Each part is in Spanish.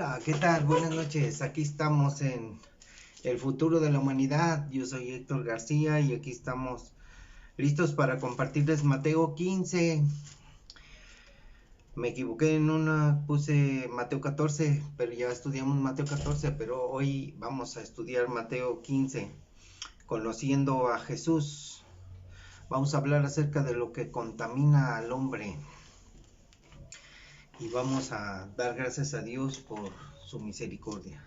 Hola, ¿qué tal? Buenas noches. Aquí estamos en el futuro de la humanidad. Yo soy Héctor García y aquí estamos listos para compartirles Mateo 15. Me equivoqué en una, puse Mateo 14, pero ya estudiamos Mateo 14, pero hoy vamos a estudiar Mateo 15, conociendo a Jesús. Vamos a hablar acerca de lo que contamina al hombre y vamos a dar gracias a Dios por su misericordia.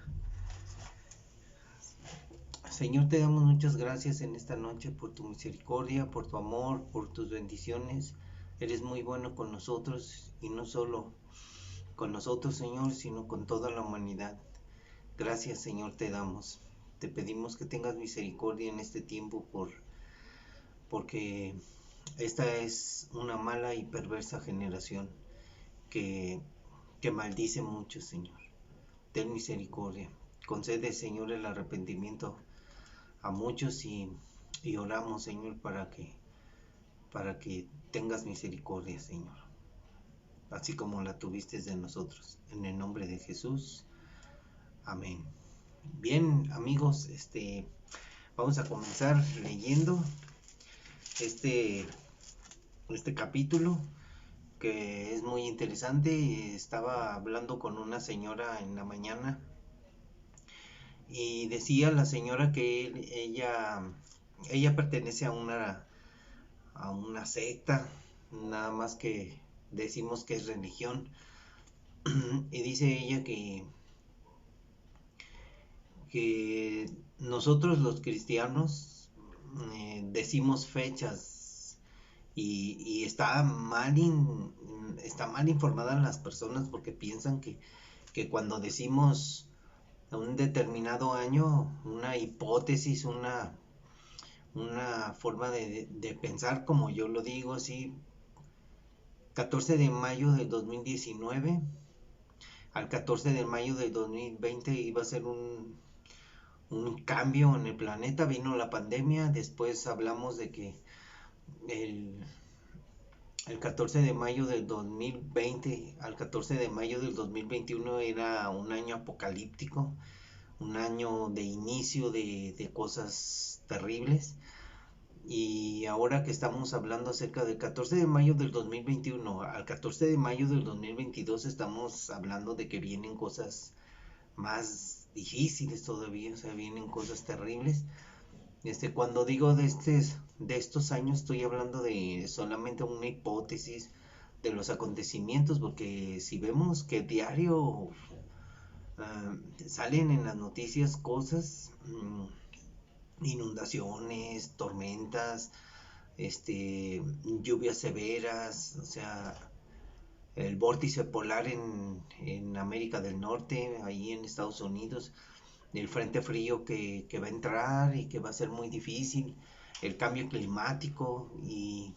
Señor, te damos muchas gracias en esta noche por tu misericordia, por tu amor, por tus bendiciones. Eres muy bueno con nosotros y no solo con nosotros, Señor, sino con toda la humanidad. Gracias, Señor, te damos. Te pedimos que tengas misericordia en este tiempo porque esta es una mala y perversa generación que, que maldice mucho, Señor. Ten misericordia. Concede, Señor, el arrepentimiento a muchos y oramos, Señor, para que tengas misericordia, Señor, así como la tuviste de nosotros. En el nombre de Jesús, amén. Bien, amigos, vamos a comenzar leyendo este capítulo que es muy interesante. Estaba hablando con una señora en la mañana y decía la señora que ella pertenece a una secta, nada más que decimos que es religión. Y dice ella que nosotros los cristianos decimos fechas y está mal informadas las personas porque piensan que cuando decimos un determinado año, una hipótesis, una forma de pensar, como yo lo digo así, 14 de mayo del 2019 al 14 de mayo del 2020 iba a ser un cambio en el planeta. Vino la pandemia, después hablamos de que el 14 de mayo del 2020 al 14 de mayo del 2021 era un año apocalíptico, un año de inicio de cosas terribles. Y ahora que estamos hablando acerca del 14 de mayo del 2021 al 14 de mayo del 2022, estamos hablando de que vienen cosas más difíciles todavía, o sea, vienen cosas terribles. Cuando digo de estos años, estoy hablando de solamente una hipótesis de los acontecimientos, porque si vemos que diario salen en las noticias cosas, inundaciones, tormentas, lluvias severas, o sea, el vórtice polar en América del Norte, ahí en Estados Unidos, el frente frío que va a entrar y que va a ser muy difícil, el cambio climático y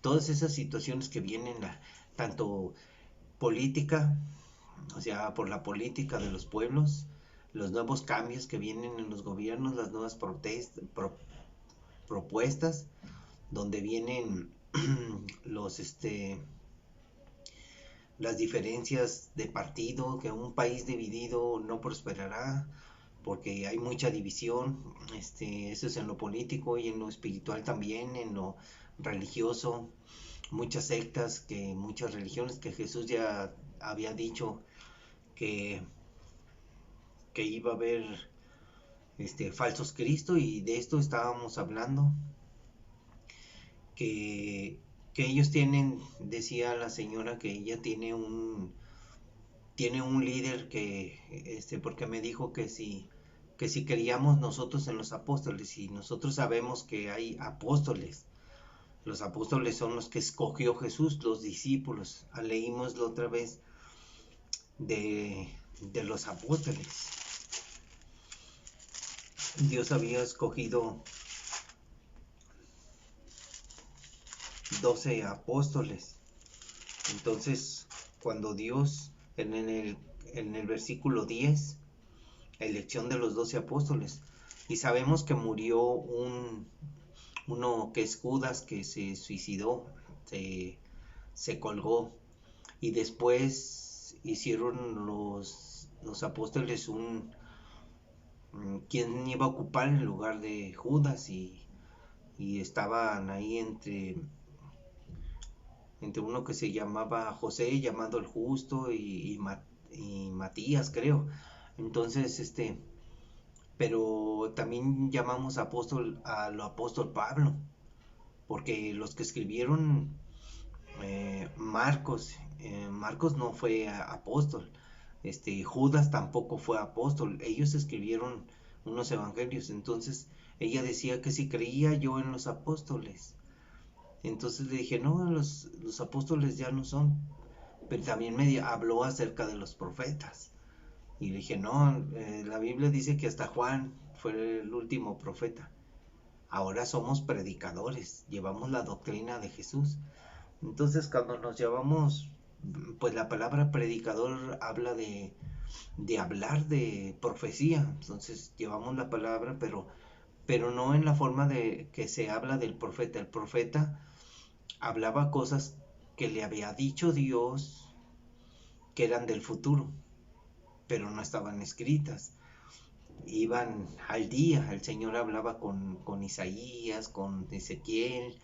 todas esas situaciones que vienen, tanto política, o sea, por la política de los pueblos, los nuevos cambios que vienen en los gobiernos, las nuevas propuestas, donde vienen los las diferencias de partido, que un país dividido no prosperará porque hay mucha división. Eso es en lo político y en lo espiritual también, en lo religioso, muchas sectas, muchas religiones que Jesús ya había dicho que iba a haber falsos Cristo, y de esto estábamos hablando, que ellos tienen, decía la señora, que ella tiene un líder porque me dijo que si creíamos nosotros en los apóstoles, y nosotros sabemos que hay apóstoles. Los apóstoles son los que escogió Jesús, los discípulos. Leímos la otra vez de los apóstoles. Dios había escogido 12 apóstoles. Entonces, cuando Dios, en el versículo 10, elección de los 12 apóstoles, y sabemos que murió uno que es Judas, que se suicidó, se colgó, y después hicieron los apóstoles quién iba a ocupar el lugar de Judas, y estaban ahí entre uno que se llamaba José, llamado el Justo, y Matías, creo. Entonces, pero también llamamos apóstol a lo apóstol Pablo, porque los que escribieron Marcos no fue apóstol, Judas tampoco fue apóstol, ellos escribieron unos evangelios. Entonces ella decía que si creía yo en los apóstoles, entonces le dije, no, los apóstoles ya no son, pero también me habló acerca de los profetas, y le dije, no, la Biblia dice que hasta Juan fue el último profeta. Ahora somos predicadores, llevamos la doctrina de Jesús. Entonces cuando nos llevamos, pues la palabra predicador habla de hablar de profecía. Entonces llevamos la palabra, pero no en la forma de que se habla del profeta. El profeta hablaba cosas que le había dicho Dios, que eran del futuro, pero no estaban escritas. Iban al día. El Señor hablaba con Isaías, con Ezequiel,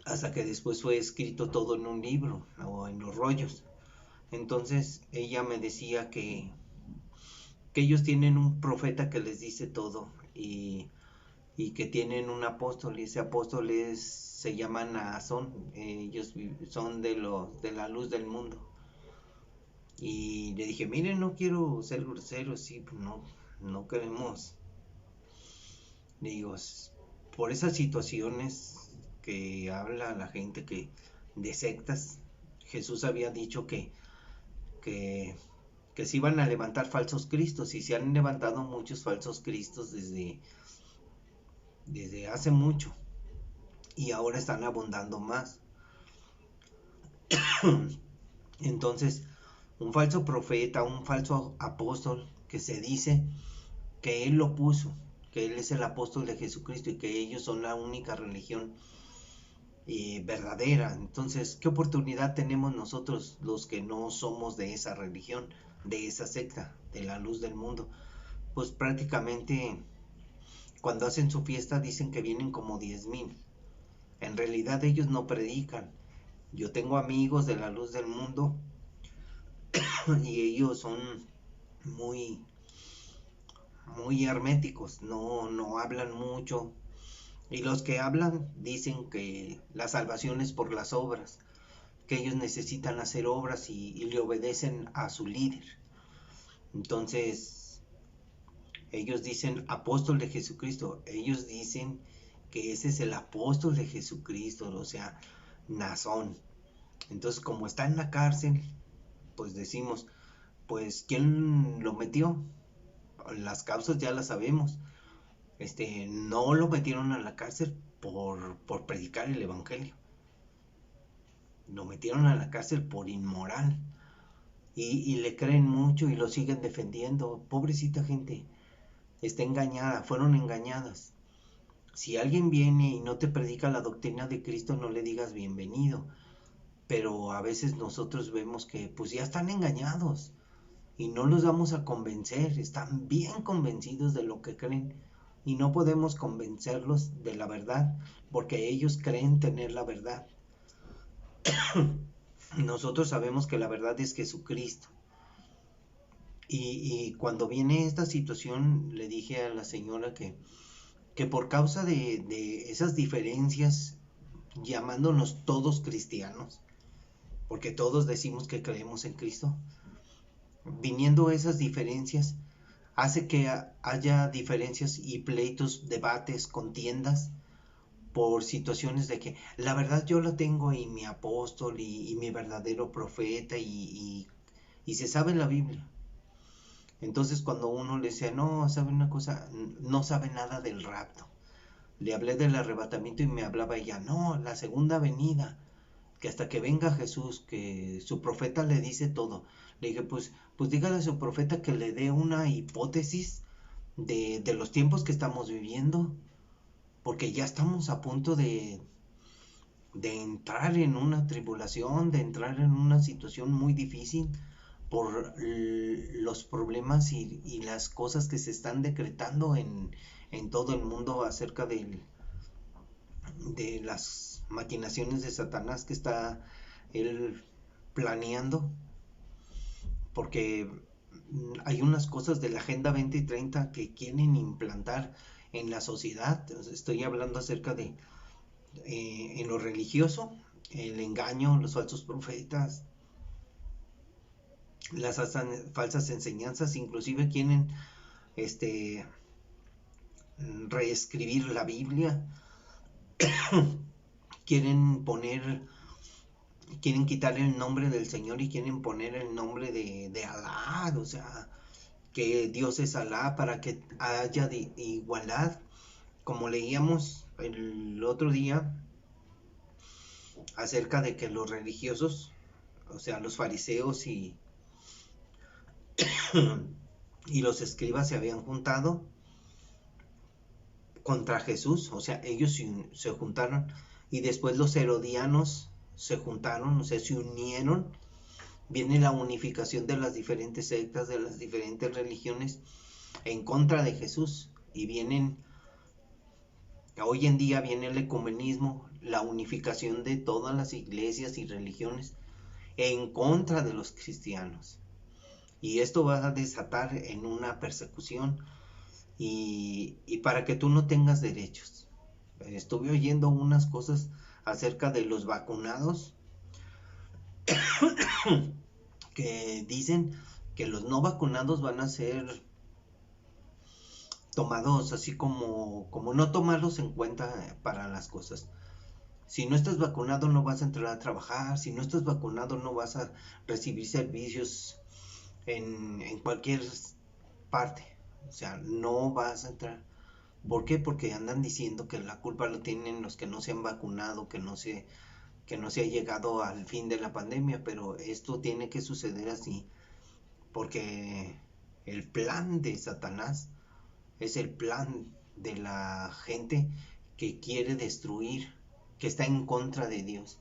hasta que después fue escrito todo en un libro o en los rollos. Entonces ella me decía que ellos tienen un profeta que les dice todo, y que tienen un apóstol, y ese apóstol se llama Naasón. Ellos son de la luz del mundo. Y le dije, miren, no quiero ser grosero, sí, pues no queremos, digo, por esas situaciones que habla la gente de sectas. Jesús había dicho que se iban a levantar falsos cristos, y se han levantado muchos falsos cristos desde hace mucho, y ahora están abundando más. Entonces, un falso profeta, un falso apóstol, que se dice que él lo puso, que él es el apóstol de Jesucristo, y que ellos son la única religión verdadera. Entonces, ¿qué oportunidad tenemos nosotros, los que no somos de esa religión, de esa secta, de la luz del mundo? Pues prácticamente cuando hacen su fiesta dicen que vienen como 10,000. En realidad ellos no predican. Yo tengo amigos de la luz del mundo y ellos son muy muy herméticos, no hablan mucho, y los que hablan dicen que la salvación es por las obras, que ellos necesitan hacer obras, y le obedecen a su líder. Entonces ellos dicen apóstol de Jesucristo, ellos dicen que ese es el apóstol de Jesucristo, o sea, Nazón. Entonces, como está en la cárcel, pues decimos, pues ¿quién lo metió? Las causas ya las sabemos. No lo metieron a la cárcel por predicar el evangelio. Lo metieron a la cárcel por inmoral. Y le creen mucho y lo siguen defendiendo. Pobrecita gente, está engañada, fueron engañadas. Si alguien viene y no te predica la doctrina de Cristo, no le digas bienvenido. Pero a veces nosotros vemos que pues ya están engañados y no los vamos a convencer, están bien convencidos de lo que creen, y no podemos convencerlos de la verdad porque ellos creen tener la verdad. Nosotros sabemos que la verdad es Jesucristo. Y cuando viene esta situación, le dije a la señora que por causa de esas diferencias, llamándonos todos cristianos, porque todos decimos que creemos en Cristo, viniendo esas diferencias, hace que haya diferencias y pleitos, debates, contiendas, por situaciones de que la verdad yo la tengo, y mi apóstol y mi verdadero profeta, y se sabe en la Biblia. Entonces cuando uno le decía, no, sabe una cosa, no sabe nada del rapto. Le hablé del arrebatamiento y me hablaba ella, no, la segunda venida, que hasta que venga Jesús, que su profeta le dice todo. Le dije, pues dígale a su profeta que le dé una hipótesis de los tiempos que estamos viviendo, porque ya estamos a punto de entrar en una tribulación, de entrar en una situación muy difícil, por los problemas y las cosas que se están decretando en todo el mundo acerca de las maquinaciones de Satanás que está él planeando, porque hay unas cosas de la Agenda 2030 que quieren implantar en la sociedad. Estoy hablando acerca de en lo religioso, el engaño, los falsos profetas, las falsas enseñanzas, inclusive quieren este reescribir la Biblia, quieren quitar el nombre del Señor y quieren poner el nombre de Alá, o sea, que Dios es Alá, para que haya igualdad, como leíamos el otro día acerca de que los religiosos, o sea, los fariseos y los escribas se habían juntado contra Jesús, o sea, ellos se juntaron, y después los herodianos se juntaron, o sea, se unieron. Viene la unificación de las diferentes sectas, de las diferentes religiones en contra de Jesús, y hoy en día viene el ecumenismo, la unificación de todas las iglesias y religiones en contra de los cristianos. Y esto va a desatar en una persecución y para que tú no tengas derechos. Estuve oyendo unas cosas acerca de los vacunados que dicen que los no vacunados van a ser tomados así como no tomarlos en cuenta para las cosas. Si no estás vacunado no vas a entrar a trabajar, si no estás vacunado no vas a recibir servicios en cualquier parte, o sea, no vas a entrar. ¿Por qué? Porque andan diciendo que la culpa lo tienen los que no se han vacunado, que no se ha llegado al fin de la pandemia, pero esto tiene que suceder así, porque el plan de Satanás es el plan de la gente que quiere destruir, que está en contra de Dios.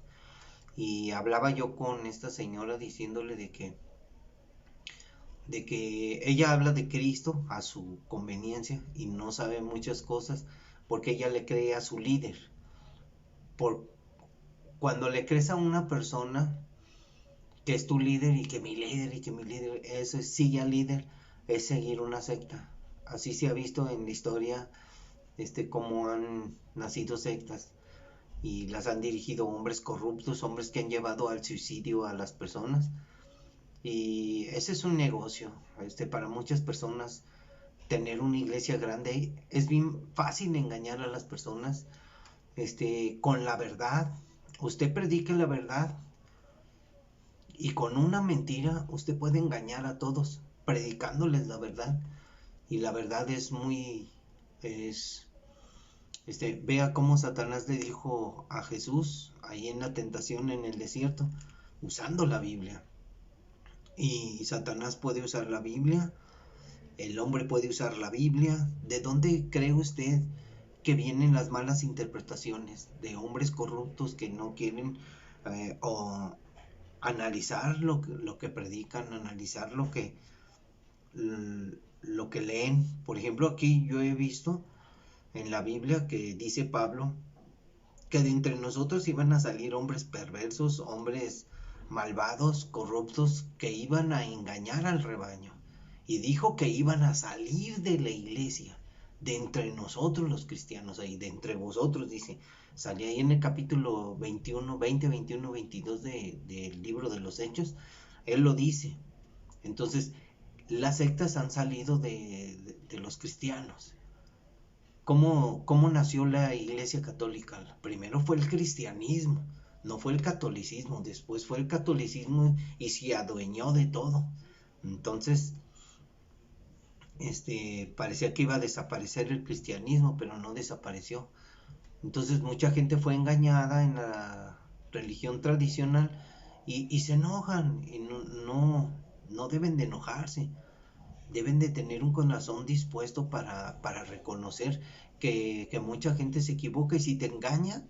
Y hablaba yo con esta señora diciéndole de que ella habla de Cristo a su conveniencia y no sabe muchas cosas porque ella le cree a su líder. Cuando le crees a una persona que es tu líder y que mi líder y que mi líder, eso es sigue al líder, es seguir una secta. Así se ha visto en la historia cómo han nacido sectas y las han dirigido hombres corruptos, hombres que han llevado al suicidio a las personas. Y ese es un negocio. Para muchas personas tener una iglesia grande es bien fácil engañar a las personas con la verdad. Usted predique la verdad y con una mentira usted puede engañar a todos predicándoles la verdad. Y la verdad vea cómo Satanás le dijo a Jesús ahí en la tentación en el desierto, usando la Biblia. Y Satanás puede usar la Biblia, el hombre puede usar la Biblia. ¿De dónde cree usted que vienen las malas interpretaciones? De hombres corruptos que no quieren o analizar lo que predican, analizar lo que leen. Por ejemplo, aquí yo he visto en la Biblia que dice Pablo que de entre nosotros iban a salir hombres perversos, hombres malvados, corruptos, que iban a engañar al rebaño. Y dijo que iban a salir de la iglesia, de entre nosotros los cristianos, ahí de entre vosotros, dice. Salía ahí en el capítulo 21, 20, 21, 22 del libro de los Hechos. Él lo dice. Entonces, las sectas han salido de los cristianos. ¿Cómo nació la Iglesia Católica? Primero fue el cristianismo, no fue el catolicismo. Después fue el catolicismo y se adueñó de todo. Entonces, parecía que iba a desaparecer el cristianismo, pero no desapareció. Entonces mucha gente fue engañada en la religión tradicional y se enojan y no deben de enojarse. Deben de tener un corazón dispuesto para reconocer que mucha gente se equivoca, y si te engaña,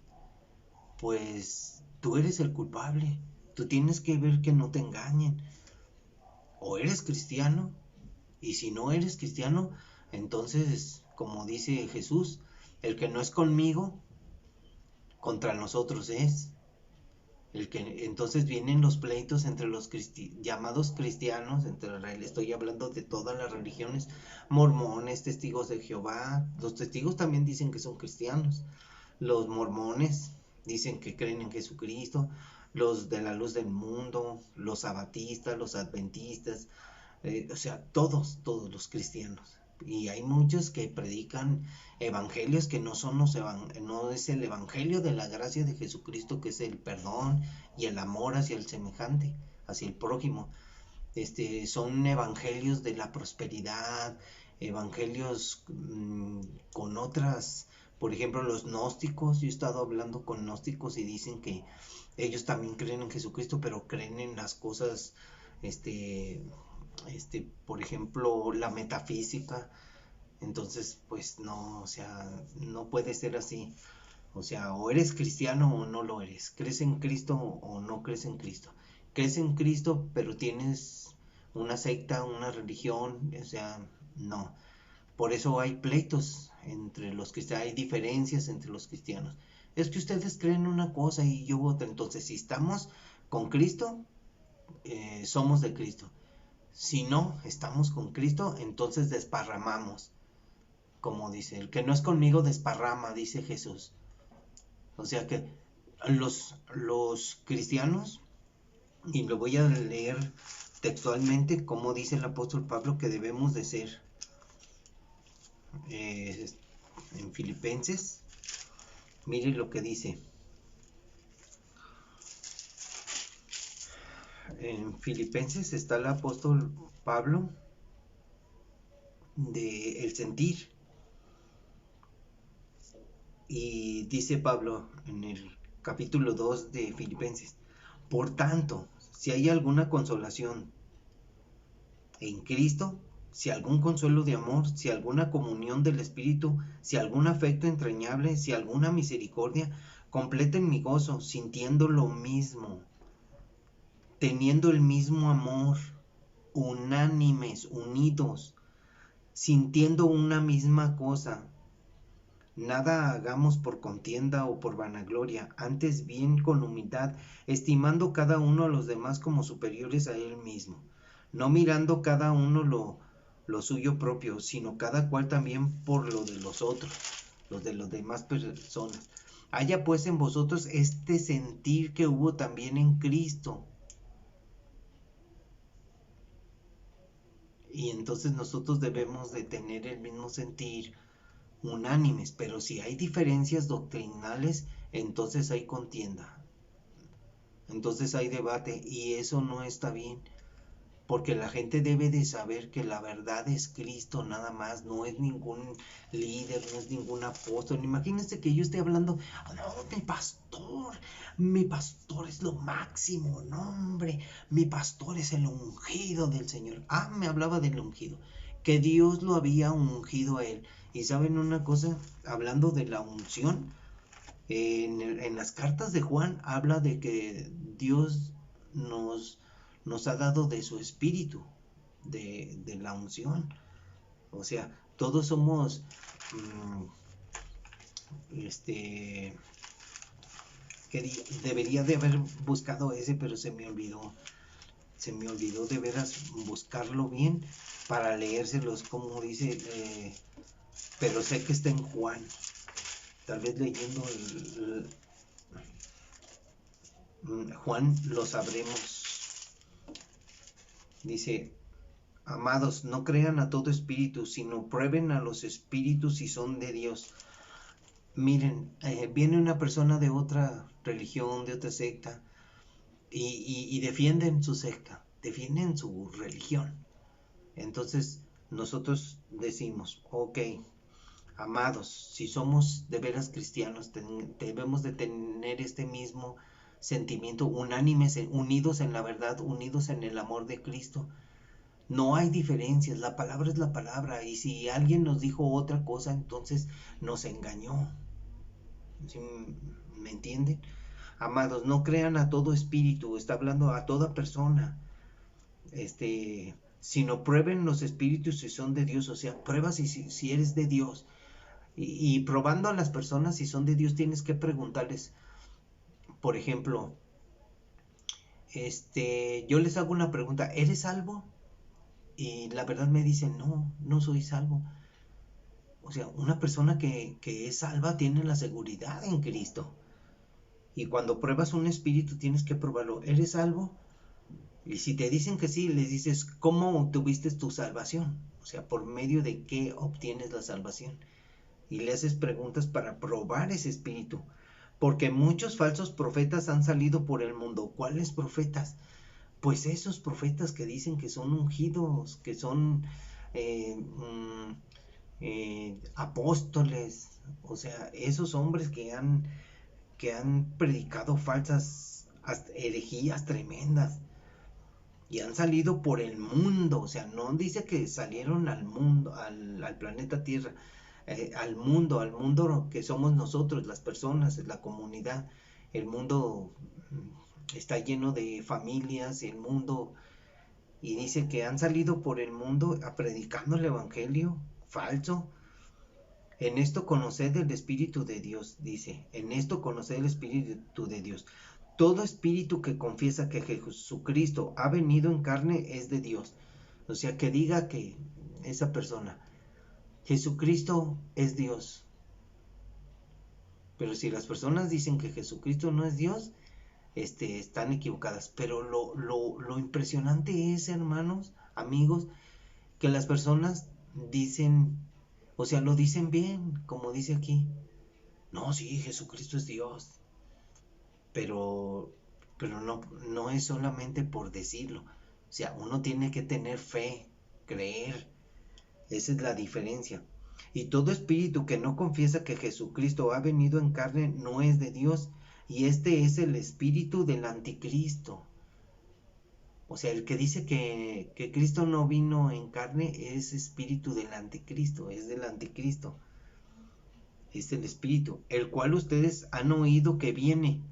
pues tú eres el culpable. Tú tienes que ver que no te engañen. o eres cristiano, y si no eres cristiano, entonces, como dice Jesús, el que no es conmigo, contra nosotros es. Entonces vienen los pleitos entre los llamados cristianos, estoy hablando de todas las religiones, mormones, testigos de Jehová. Los testigos también dicen que son cristianos. Los mormones dicen que creen en Jesucristo. Los de la luz del mundo, los sabatistas, los adventistas, o sea, todos los cristianos. Y hay muchos que predican evangelios que no son no es el evangelio de la gracia de Jesucristo, que es el perdón y el amor hacia el semejante, hacia el prójimo. Son evangelios de la prosperidad, evangelios con otras, por ejemplo, los gnósticos. Yo he estado hablando con gnósticos y dicen que ellos también creen en Jesucristo, pero creen en las cosas, por ejemplo, la metafísica. Entonces, pues no, o sea, no puede ser así. O sea, o eres cristiano o no lo eres. ¿Crees en Cristo o no crees en Cristo? Crees en Cristo, pero tienes una secta, una religión, o sea, no. Por eso hay pleitos entre los cristianos, hay diferencias entre los cristianos. Es que ustedes creen una cosa y yo otra. Entonces, si estamos con Cristo, somos de Cristo. Si no estamos con Cristo, entonces desparramamos. Como dice, el que no es conmigo desparrama, dice Jesús. O sea que los cristianos, y lo voy a leer textualmente, como dice el apóstol Pablo que debemos de ser, en Filipenses, miren lo que dice. En Filipenses está el apóstol Pablo de el sentir. Y dice Pablo en el capítulo 2 de Filipenses: por tanto, si hay alguna consolación en Cristo, si algún consuelo de amor, si alguna comunión del Espíritu, si algún afecto entrañable, si alguna misericordia, completen mi gozo, sintiendo lo mismo, teniendo el mismo amor, unánimes, unidos, sintiendo una misma cosa. Nada hagamos por contienda o por vanagloria, antes bien con humildad, estimando cada uno a los demás como superiores a él mismo, no mirando cada uno lo suyo propio, sino cada cual también por lo de los otros, los de las demás personas. Haya pues en vosotros este sentir que hubo también en Cristo. Y entonces nosotros debemos de tener el mismo sentir, unánimes, pero si hay diferencias doctrinales, entonces hay contienda, entonces hay debate, y eso no está bien, porque la gente debe de saber que la verdad es Cristo nada más, no es ningún líder, no es ningún apóstol. Imagínense que yo esté hablando, no, mi pastor es lo máximo, no hombre, mi pastor es el ungido del Señor. Me hablaba del ungido, que Dios lo había ungido a él. Y saben una cosa, hablando de la unción, en las cartas de Juan habla de que Dios nos ha dado de su espíritu, de la unción. O sea, todos somos, que debería de haber buscado ese, pero se me olvidó de veras buscarlo bien para leérselos, como dice, pero sé que está en Juan. Tal vez leyendo Juan lo sabremos. Dice: amados, no crean a todo espíritu, sino prueben a los espíritus si son de Dios. Miren, viene una persona de otra religión, de otra secta, y defienden su secta, defienden su religión. Entonces nosotros decimos: ok, amados, si somos de veras cristianos, debemos de tener este mismo sentimiento, unánimes, unidos en la verdad, unidos en el amor de Cristo. No hay diferencias, la palabra es la palabra, y si alguien nos dijo otra cosa, entonces nos engañó. ¿Sí me entienden? Amados, no crean a todo espíritu, está hablando a toda persona. sino prueben los espíritus si son de Dios. O sea, prueba si eres de Dios. Y probando a las personas si son de Dios, tienes que preguntarles, por ejemplo, yo les hago una pregunta, ¿eres salvo? Y la verdad me dicen, no, no soy salvo. O sea, una persona que es salva tiene la seguridad en Cristo. Y cuando pruebas un espíritu tienes que probarlo, ¿eres salvo? Y si te dicen que sí, les dices, ¿cómo obtuviste tu salvación? O sea, ¿por medio de qué obtienes la salvación? Y le haces preguntas para probar ese espíritu. Porque muchos falsos profetas han salido por el mundo. ¿Cuáles profetas? Pues esos profetas que dicen que son ungidos, que son apóstoles, o sea, esos hombres que han predicado falsas herejías tremendas y han salido por el mundo. O sea, no dice que salieron al mundo, al planeta Tierra, al mundo que somos nosotros, las personas, la comunidad. El mundo está lleno de familias, el mundo, y dice que han salido por el mundo a predicando el evangelio falso. En esto conoced el Espíritu de Dios, dice, en esto conoced el Espíritu de Dios. Todo espíritu que confiesa que Jesucristo ha venido en carne es de Dios. O sea, que diga que esa persona, Jesucristo es Dios. Pero si las personas dicen que Jesucristo no es Dios, están equivocadas. Pero lo impresionante es, hermanos, amigos, que las personas dicen, o sea, lo dicen bien, como dice aquí. No, sí, Jesucristo es Dios. Pero no es solamente por decirlo. O sea, uno tiene que tener fe, creer. Esa es la diferencia. Y todo espíritu que no confiesa que Jesucristo ha venido en carne no es de Dios. Y este es el espíritu del anticristo. O sea, el que dice que Cristo no vino en carne es espíritu del anticristo, es del anticristo. Es el espíritu, el cual ustedes han oído que viene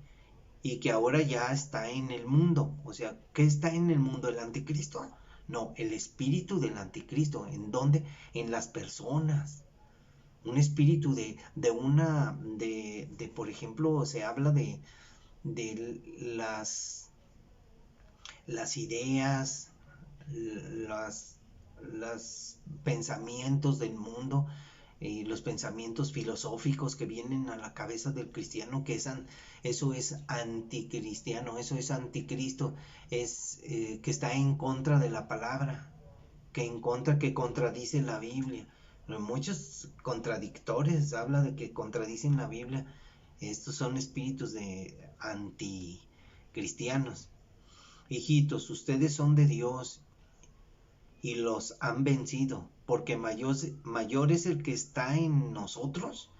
y que ahora ya está en el mundo. O sea, ¿qué está en el mundo? ¿El anticristo? No, el espíritu del anticristo. ¿En dónde? En las personas. Un espíritu por ejemplo, se habla de las ideas, los pensamientos del mundo, los pensamientos filosóficos que vienen a la cabeza del cristiano, eso es anticristiano, eso es anticristo, es que está en contra de la palabra, que contradice la Biblia. Muchos contradictores habla de que contradicen la Biblia. Estos son espíritus de anticristianos. Hijitos, ustedes son de Dios y los han vencido, porque mayor es el que está en nosotros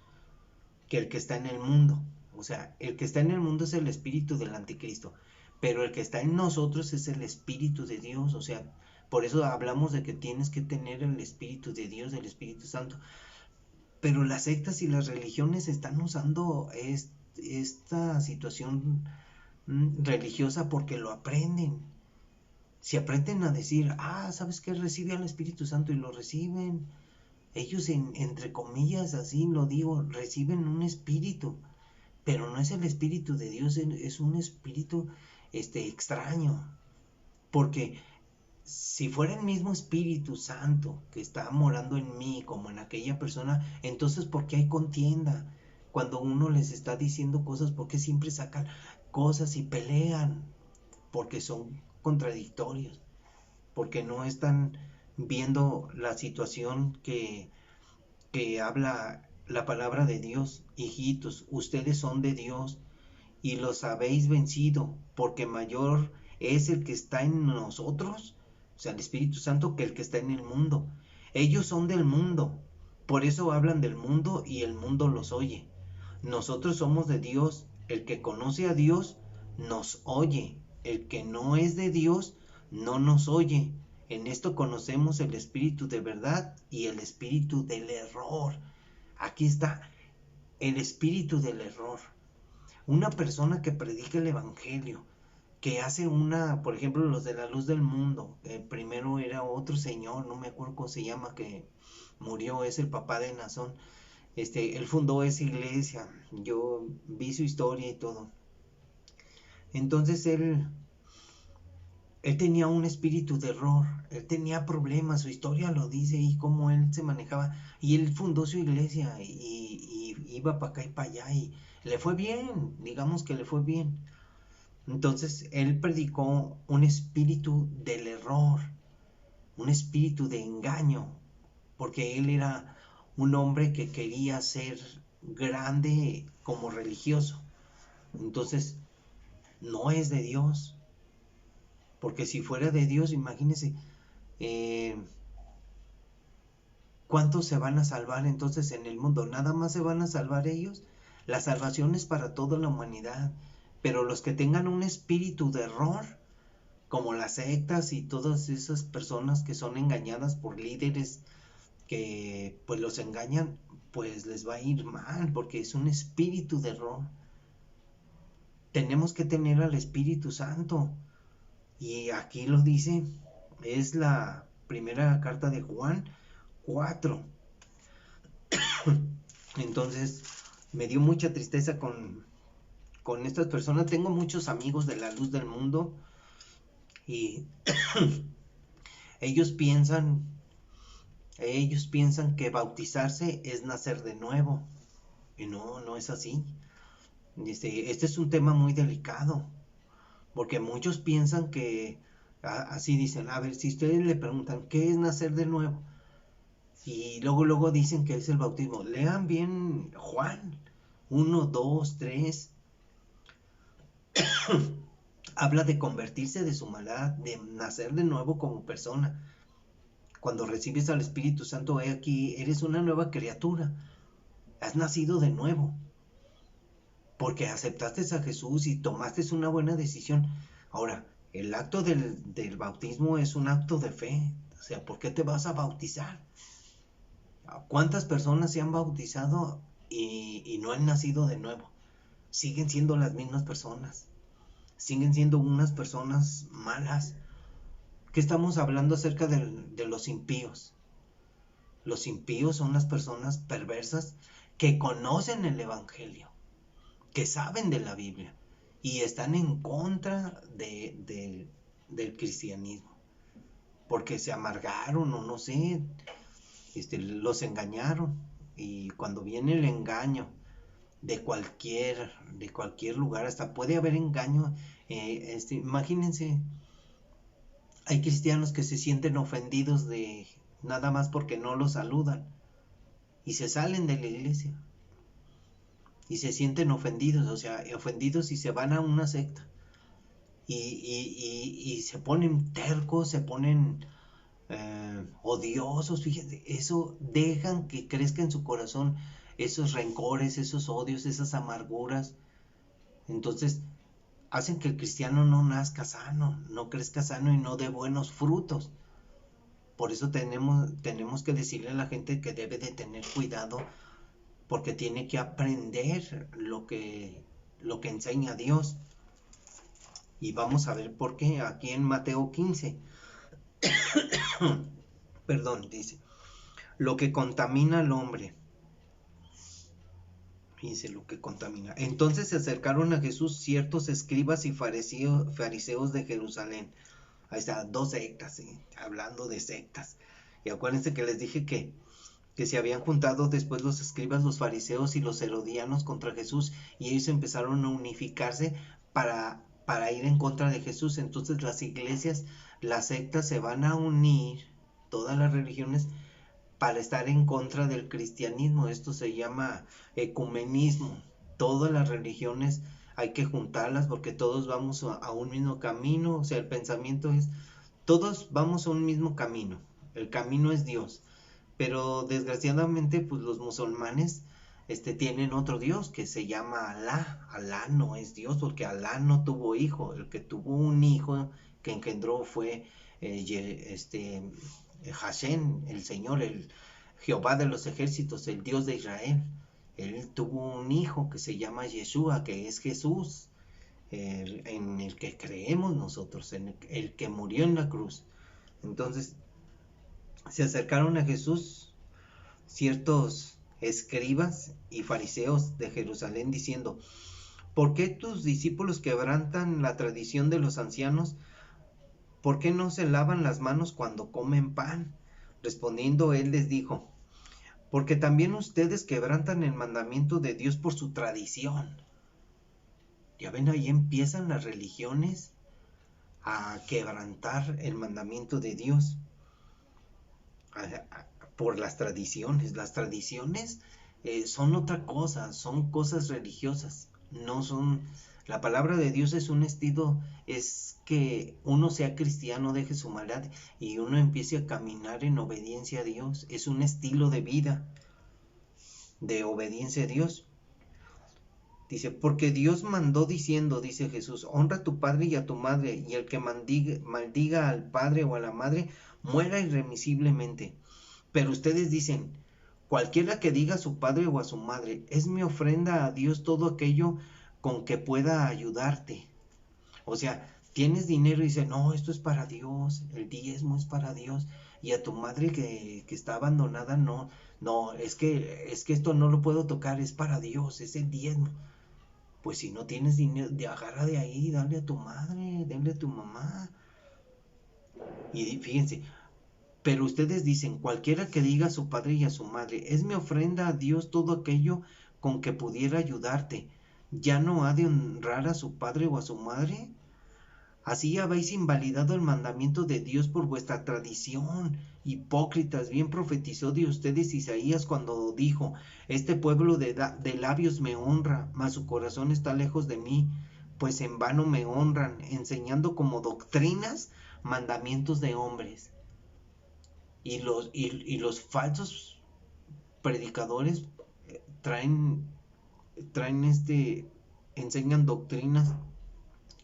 que el que está en el mundo. O sea, el que está en el mundo es el espíritu del anticristo, pero el que está en nosotros es el espíritu de Dios. O sea, por eso hablamos de que tienes que tener el espíritu de Dios, el Espíritu Santo. Pero las sectas y las religiones están usando esta situación religiosa porque lo aprenden. Si aprenden a decir, ¿sabes qué? Recibe al Espíritu Santo, y lo reciben. Ellos, entre comillas, así lo digo, reciben un espíritu, pero no es el Espíritu de Dios, es un espíritu extraño. Porque si fuera el mismo Espíritu Santo que está morando en mí, como en aquella persona, entonces ¿por qué hay contienda? Cuando uno les está diciendo cosas, ¿por qué siempre sacan cosas y pelean? Porque son contradictorios, porque no están viendo la situación que habla la palabra de Dios. Hijitos, ustedes son de Dios y los habéis vencido, porque mayor es el que está en nosotros, o sea, el Espíritu Santo, que el que está en el mundo. Ellos son del mundo, por eso hablan del mundo y el mundo los oye. Nosotros somos de Dios, el que conoce a Dios nos oye, el que no es de Dios no nos oye. En esto conocemos el espíritu de verdad y el espíritu del error. Aquí está el espíritu del error. Una persona que predica el evangelio, que hace por ejemplo, los de la Luz del Mundo. Primero era otro señor, no me acuerdo cómo se llama, que murió, es el papá de Nazón. Él fundó esa iglesia, yo vi su historia y todo. Entonces él tenía un espíritu de error, él tenía problemas, su historia lo dice y cómo él se manejaba. Y él fundó su iglesia y iba para acá y para allá y le fue bien, digamos que le fue bien. Entonces él predicó un espíritu del error, un espíritu de engaño, porque él era un hombre que quería ser grande como religioso. Entonces no es de Dios, porque si fuera de Dios, imagínense, eh, ¿cuántos se van a salvar entonces en el mundo? ¿Nada más se van a salvar ellos? La salvación es para toda la humanidad, pero los que tengan un espíritu de error, como las sectas y todas esas personas que son engañadas por líderes que pues los engañan, pues les va a ir mal, porque es un espíritu de error. Tenemos que tener al Espíritu Santo, y aquí lo dice, es la primera carta de Juan 4. Entonces me dio mucha tristeza con estas personas. Tengo muchos amigos de la Luz del Mundo y ellos piensan que bautizarse es nacer de nuevo, y no es así. Este es un tema muy delicado, porque muchos piensan que, así dicen, a ver, si ustedes le preguntan, ¿qué es nacer de nuevo? Y luego dicen que es el bautismo. Lean bien Juan 1, 2, 3. Habla de convertirse de su maldad, de nacer de nuevo como persona. Cuando recibes al Espíritu Santo, aquí eres una nueva criatura. Has nacido de nuevo, porque aceptaste a Jesús y tomaste una buena decisión. Ahora, el acto del bautismo es un acto de fe. O sea, ¿por qué te vas a bautizar? ¿Cuántas personas se han bautizado y no han nacido de nuevo? Siguen siendo las mismas personas. Siguen siendo unas personas malas. ¿Qué estamos hablando acerca de los impíos? Los impíos son las personas perversas que conocen el Evangelio, que saben de la Biblia y están en contra del cristianismo, porque se amargaron o no sé, los engañaron. Y cuando viene el engaño de cualquier lugar, hasta puede haber engaño, imagínense, hay cristianos que se sienten ofendidos de nada más porque no los saludan y se salen de la iglesia y se sienten ofendidos, o sea, ofendidos y se van a una secta y se ponen tercos, se ponen odiosos. Fíjense, eso dejan que crezca en su corazón esos rencores, esos odios, esas amarguras. Entonces hacen que el cristiano no nazca sano, no crezca sano y no dé buenos frutos. Por eso tenemos que decirle a la gente que debe de tener cuidado, porque tiene que aprender lo que enseña Dios. Y vamos a ver por qué aquí en Mateo 15. Perdón, dice, lo que contamina al hombre. Dice lo que contamina. Entonces se acercaron a Jesús ciertos escribas y fariseos de Jerusalén. Ahí está, dos sectas, ¿sí? Hablando de sectas. Y acuérdense que les dije que se habían juntado después los escribas, los fariseos y los herodianos contra Jesús, y ellos empezaron a unificarse para ir en contra de Jesús. Entonces las iglesias, las sectas se van a unir, todas las religiones, para estar en contra del cristianismo. Esto se llama ecumenismo. Todas las religiones hay que juntarlas porque todos vamos a un mismo camino. O sea, el pensamiento es, todos vamos a un mismo camino. El camino es Dios. Pero desgraciadamente, pues los musulmanes tienen otro Dios que se llama Alá. Alá no es Dios porque Alá no tuvo hijo. El que tuvo un hijo que engendró fue Hashem, el Señor, el Jehová de los ejércitos, el Dios de Israel. Él tuvo un hijo que se llama Yeshua, que es Jesús. en el que creemos nosotros, en el que murió en la cruz. Entonces se acercaron a Jesús ciertos escribas y fariseos de Jerusalén diciendo: ¿por qué tus discípulos quebrantan la tradición de los ancianos? ¿Por qué no se lavan las manos cuando comen pan? Respondiendo él les dijo: porque también ustedes quebrantan el mandamiento de Dios por su tradición. Ya ven, ahí empiezan las religiones a quebrantar el mandamiento de Dios por las tradiciones. Las tradiciones son otra cosa, son cosas religiosas, no son... La palabra de Dios es un estilo, es que uno sea cristiano, deje su maldad y uno empiece a caminar en obediencia a Dios. Es un estilo de vida, de obediencia a Dios. Dice, porque Dios mandó diciendo, dice Jesús, honra a tu padre y a tu madre, y el que maldiga al padre o a la madre, muera irremisiblemente. Pero ustedes dicen, cualquiera que diga a su padre o a su madre, es mi ofrenda a Dios todo aquello con que pueda ayudarte. O sea, tienes dinero y dices, no, esto es para Dios, el diezmo es para Dios. Y a tu madre que está abandonada, no, es que esto no lo puedo tocar, es para Dios, es el diezmo. Pues si no tienes dinero, agarra de ahí, dale a tu madre, dale a tu mamá. Y fíjense, pero ustedes dicen, cualquiera que diga a su padre y a su madre, es mi ofrenda a Dios todo aquello con que pudiera ayudarte, ¿ya no ha de honrar a su padre o a su madre? Así habéis invalidado el mandamiento de Dios por vuestra tradición. Hipócritas, bien profetizó de ustedes Isaías cuando dijo, este pueblo de labios me honra, mas su corazón está lejos de mí, pues en vano me honran, enseñando como doctrinas mandamientos de hombres. Y los falsos predicadores traen enseñan doctrinas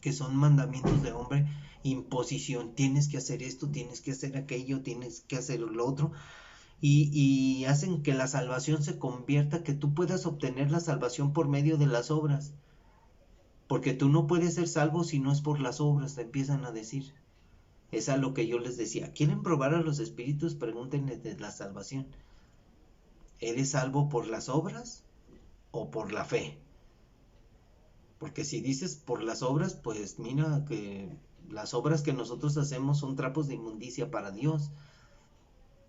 que son mandamientos de hombre, imposición, tienes que hacer esto, tienes que hacer aquello, tienes que hacer lo otro, y hacen que la salvación se convierta, que tú puedas obtener la salvación por medio de las obras, porque tú no puedes ser salvo si no es por las obras, te empiezan a decir. Es a lo que yo les decía, ¿quieren probar a los espíritus? Pregúntenles de la salvación. ¿Eres salvo por las obras o por la fe? Porque si dices por las obras, pues mira que las obras que nosotros hacemos son trapos de inmundicia para Dios.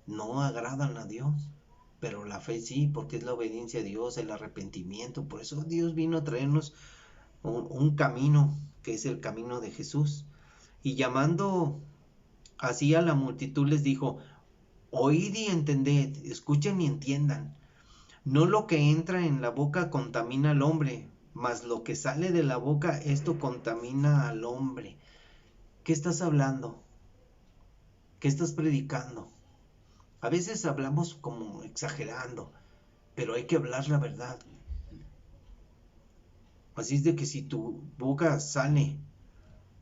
No agradan a Dios. Pero la fe sí, porque es la obediencia a Dios, el arrepentimiento. Por eso Dios vino a traernos un camino, que es el camino de Jesús. Y llamando así a la multitud les dijo, oíd y entended, escuchen y entiendan. No lo que entra en la boca contamina al hombre, mas lo que sale de la boca, esto contamina al hombre. ¿Qué estás hablando? ¿Qué estás predicando? A veces hablamos como exagerando, pero hay que hablar la verdad. Así es de que si tu boca sale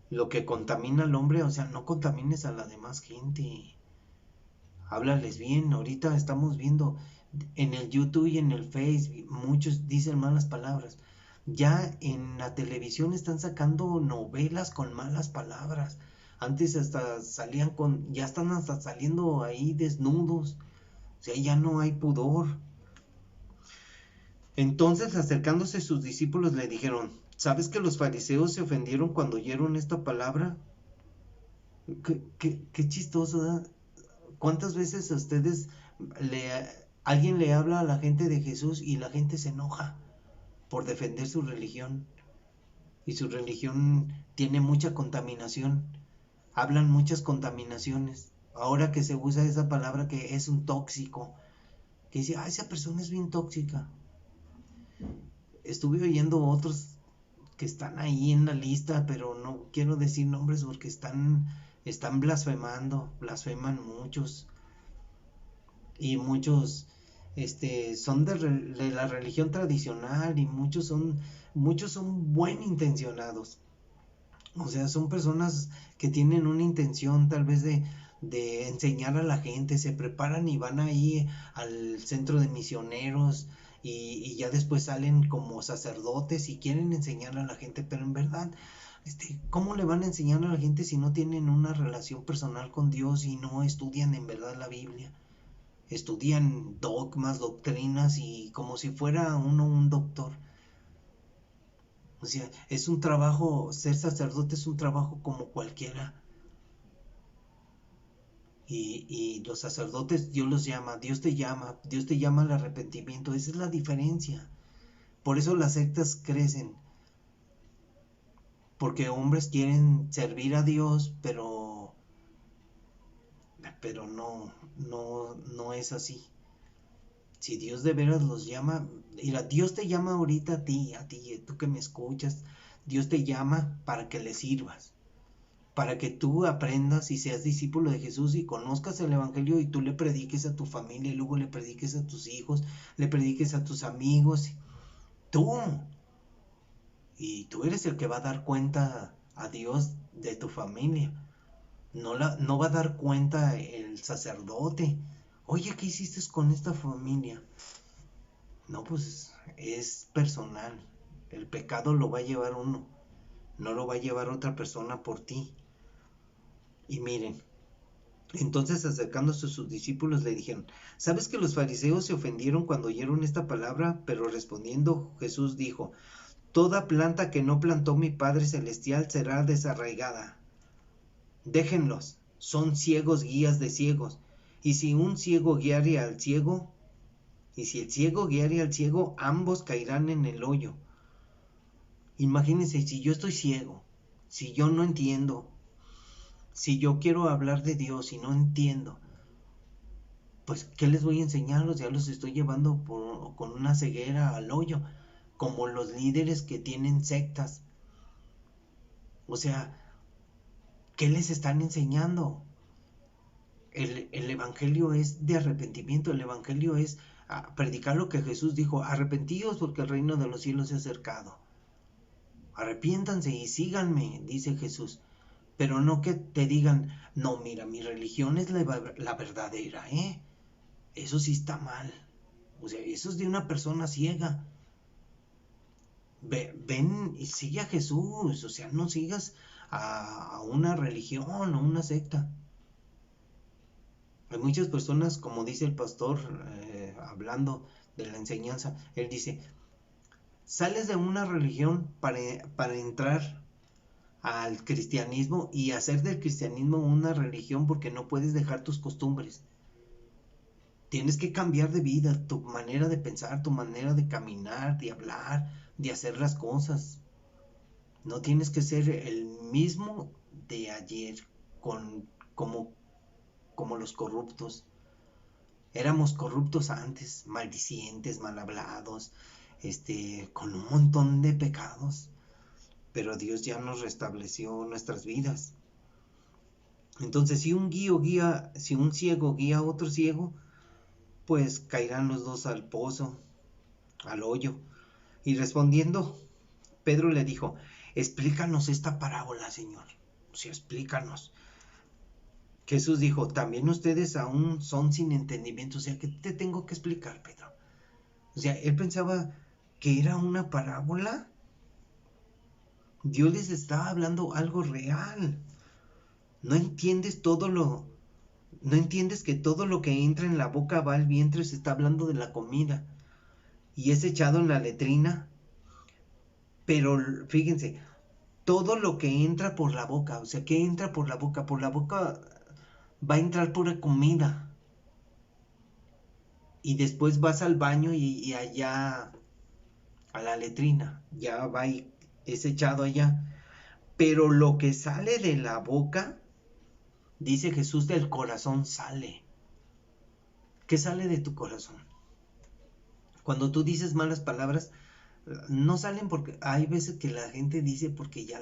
lo que contamina al hombre, o sea, no contamines a la demás gente. Háblales bien. Ahorita estamos viendo en el YouTube y en el Facebook, muchos dicen malas palabras. Ya en la televisión están sacando novelas con malas palabras. Antes hasta salían ya están hasta saliendo ahí desnudos. O sea, ya no hay pudor. Entonces, acercándose sus discípulos, le dijeron, ¿sabes que los fariseos se ofendieron cuando oyeron esta palabra? Qué chistoso, ¿eh? ¿Cuántas veces a ustedes alguien le habla a la gente de Jesús y la gente se enoja por defender su religión? Y su religión tiene mucha contaminación. Hablan muchas contaminaciones. Ahora que se usa esa palabra que es un tóxico, que dice, esa persona es bien tóxica. Estuve oyendo otros que están ahí en la lista, pero no quiero decir nombres porque están blasfemando, blasfeman muchos. Y muchos son de la religión tradicional y muchos son buen intencionados. O sea, son personas que tienen una intención tal vez de enseñar a la gente, se preparan y van ahí al centro de misioneros y ya después salen como sacerdotes y quieren enseñar a la gente, pero en verdad, ¿cómo le van a enseñar a la gente si no tienen una relación personal con Dios y no estudian en verdad la Biblia? Estudian dogmas, doctrinas y como si fuera uno un doctor. O sea, es un trabajo, ser sacerdote es un trabajo como cualquiera. Y los sacerdotes Dios los llama, Dios te llama al arrepentimiento. Esa es la diferencia. Por eso las sectas crecen. Porque hombres quieren servir a Dios, pero no es así. Si Dios de veras los llama, mira, Dios te llama ahorita a ti, tú que me escuchas, Dios te llama para que le sirvas, para que tú aprendas y seas discípulo de Jesús y conozcas el Evangelio y tú le prediques a tu familia y luego le prediques a tus hijos, le prediques a tus amigos, tú. Y tú eres el que va a dar cuenta a Dios de tu familia. No va a dar cuenta el sacerdote. Oye, ¿qué hiciste con esta familia? No, pues es personal. El pecado lo va a llevar uno, no lo va a llevar otra persona por ti. Y miren, entonces acercándose a sus discípulos le dijeron, ¿sabes que los fariseos se ofendieron cuando oyeron esta palabra? Pero respondiendo Jesús dijo, toda planta que no plantó mi Padre Celestial será desarraigada. Déjenlos, son ciegos guías de ciegos. Y si un ciego guiare al ciego, y si el ciego guiare al ciego, ambos caerán en el hoyo. Imagínense, si yo estoy ciego, si yo no entiendo, si yo quiero hablar de Dios y no entiendo, pues ¿qué les voy a enseñarlos? Ya los estoy llevando con una ceguera al hoyo, como los líderes que tienen sectas. O sea, ¿qué les están enseñando? El Evangelio es de arrepentimiento, el Evangelio es predicar lo que Jesús dijo, arrepentíos porque el reino de los cielos se ha acercado. Arrepiéntanse y síganme, dice Jesús. Pero no que te digan, no, mira, mi religión es la verdadera, ¿eh? Eso sí está mal. O sea, eso es de una persona ciega. Ven y sigue a Jesús, o sea, no sigas a una religión o una secta. Hay muchas personas, como dice el pastor, hablando de la enseñanza, él dice, sales de una religión para entrar al cristianismo y hacer del cristianismo una religión porque no puedes dejar tus costumbres. Tienes que cambiar de vida, tu manera de pensar, tu manera de caminar, de hablar, de hacer las cosas. No tienes que ser el mismo de ayer, como, como los corruptos. Éramos corruptos antes, maldicientes, mal hablados, con un montón de pecados. Pero Dios ya nos restableció nuestras vidas. Entonces, si un ciego guía a otro ciego, pues caerán los dos al pozo, al hoyo. Y respondiendo, Pedro le dijo, explícanos esta parábola, Señor. O sea, explícanos. Jesús dijo, también ustedes aún son sin entendimiento. O sea, ¿qué te tengo que explicar, Pedro? O sea, él pensaba que era una parábola. Dios les estaba hablando algo real. No entiendes no entiendes que todo lo que entra en la boca va al vientre. Se está hablando de la comida y es echado en la letrina. Pero fíjense, todo lo que entra por la boca, o sea, ¿qué entra por la boca? Por la boca va a entrar pura comida. Y después vas al baño y allá a la letrina, ya va y es echado allá. Pero lo que sale de la boca, dice Jesús, del corazón sale. ¿Qué sale de tu corazón? Cuando tú dices malas palabras, no salen porque hay veces que la gente dice porque ya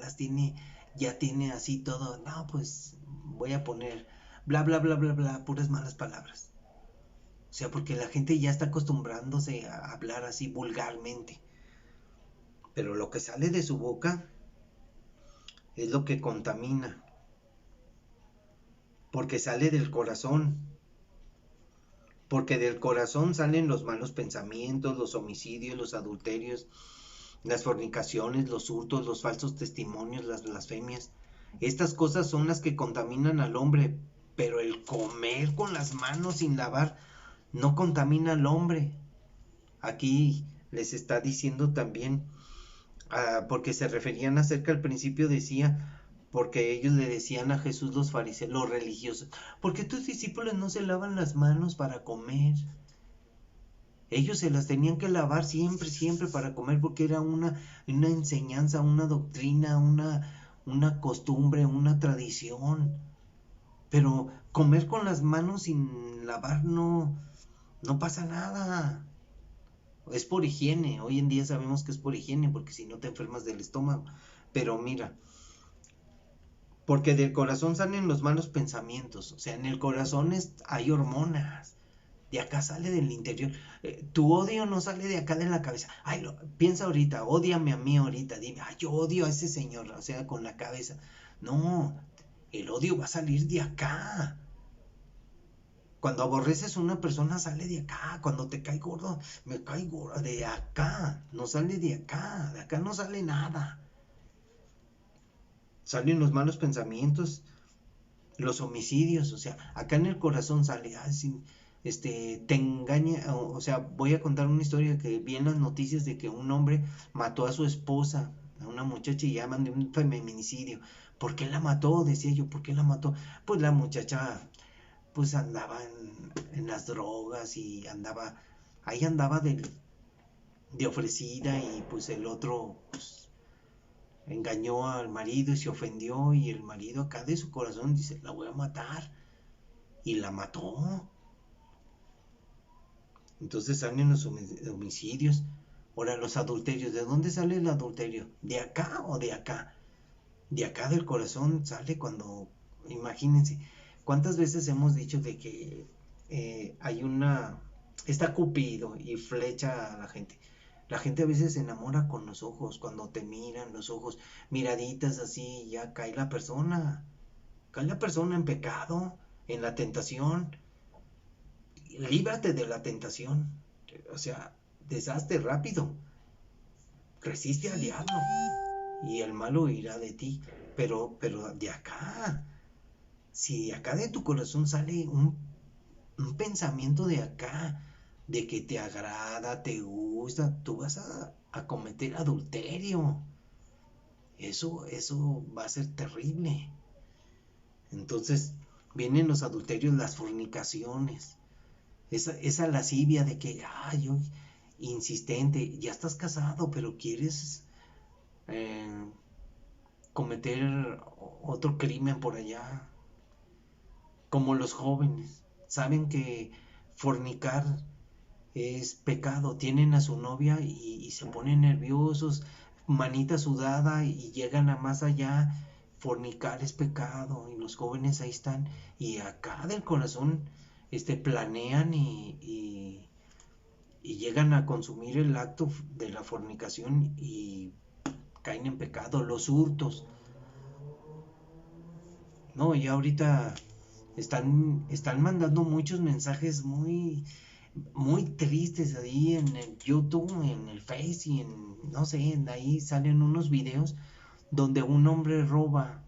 tiene así todo, no, pues voy a poner bla, bla, bla, bla, bla, puras malas palabras. O sea, porque la gente ya está acostumbrándose a hablar así vulgarmente. Pero lo que sale de su boca es lo que contamina, porque sale del corazón. porque del corazón salen los malos pensamientos, los homicidios, los adulterios, las fornicaciones, los hurtos, los falsos testimonios, las blasfemias. Estas cosas son las que contaminan al hombre, pero el comer con las manos sin lavar no contamina al hombre. Aquí les está diciendo también, porque se referían acerca al principio, decía, porque ellos le decían a Jesús, los fariseos, los religiosos, ¿por qué tus discípulos no se lavan las manos para comer? Ellos se las tenían que lavar siempre, siempre para comer, porque era una enseñanza, una doctrina, una costumbre, una tradición. Pero comer con las manos sin lavar no pasa nada. Es por higiene. Hoy en día sabemos que es por higiene, porque si no te enfermas del estómago. Pero mira, porque del corazón salen los malos pensamientos. O sea, en el corazón hay hormonas. De acá sale del interior. Tu odio no sale de acá de la cabeza. Ay, piensa ahorita, ódiame a mí ahorita. Dime, ay, yo odio a ese señor, o sea, con la cabeza. No, el odio va a salir de acá. Cuando aborreces a una persona sale de acá. Cuando te cae gordo, me cae gordo. De acá, no sale de acá. De acá no sale nada. Salen los malos pensamientos, los homicidios, o sea, acá en el corazón sale, te engaña, o sea, voy a contar una historia que vi en las noticias de que un hombre mató a su esposa, a una muchacha, y llaman de un feminicidio. ¿Por qué la mató? Decía yo, ¿por qué la mató? Pues la muchacha, pues andaba en las drogas y ahí andaba de ofrecida, y pues el otro, pues, engañó al marido y se ofendió, y el marido acá de su corazón dice, la voy a matar, y la mató. Entonces salen los homicidios. Ahora, los adulterios, ¿de dónde sale el adulterio? ¿De acá o de acá? De acá del corazón sale cuando, imagínense, ¿cuántas veces hemos dicho de que está Cupido y flecha a la gente? La gente a veces se enamora con los ojos, cuando te miran los ojos, miraditas así, ya cae la persona en pecado, en la tentación. Líbrate de la tentación, o sea, deshazte rápido, resiste al diablo y el malo irá de ti. Pero de acá, si de acá de tu corazón sale un pensamiento de acá, de que te agrada, te gusta, tú vas a cometer adulterio. Eso va a ser terrible. Entonces vienen los adulterios, las fornicaciones, esa lascivia de que, yo insistente, ya estás casado, pero quieres eh, cometer otro crimen por allá. Como los jóvenes, saben que fornicar es pecado, tienen a su novia y se ponen nerviosos, manita sudada, y llegan a más allá. Fornicar es pecado, y los jóvenes ahí están, y acá del corazón planean y llegan a consumir el acto de la fornicación y caen en pecado. Los hurtos, no, y ahorita están mandando muchos mensajes muy, muy tristes ahí en el YouTube, en el Face y no sé, ahí salen unos videos donde un hombre roba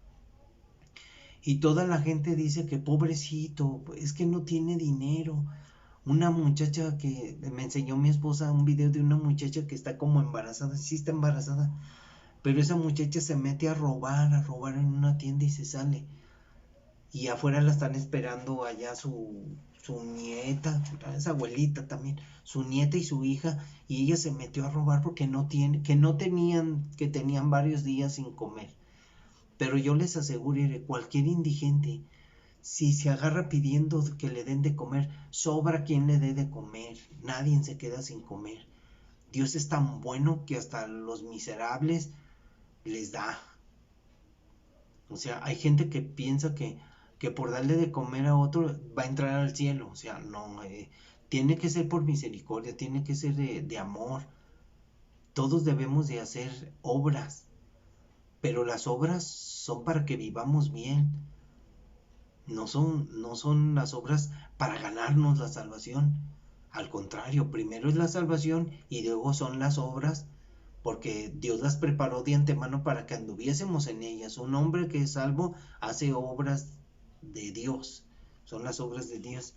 y toda la gente dice que pobrecito, es que no tiene dinero. Una muchacha que me enseñó mi esposa, un video de una muchacha que está como embarazada, sí está embarazada, pero esa muchacha se mete a robar en una tienda y se sale. Y afuera la están esperando allá su nieta, esa abuelita también, su nieta y su hija, y ella se metió a robar porque que tenían varios días sin comer. Pero yo les aseguro, cualquier indigente, si se agarra pidiendo que le den de comer, sobra quien le dé de comer, nadie se queda sin comer. Dios es tan bueno que hasta los miserables les da. O sea, hay gente que piensa que por darle de comer a otro va a entrar al cielo. O sea, no, tiene que ser por misericordia, tiene que ser de amor. Todos debemos de hacer obras, pero las obras son para que vivamos bien. no son las obras para ganarnos la salvación. Al contrario, primero es la salvación y luego son las obras, porque Dios las preparó de antemano para que anduviésemos en ellas. Un hombre que es salvo hace obras de Dios, son las obras de Dios.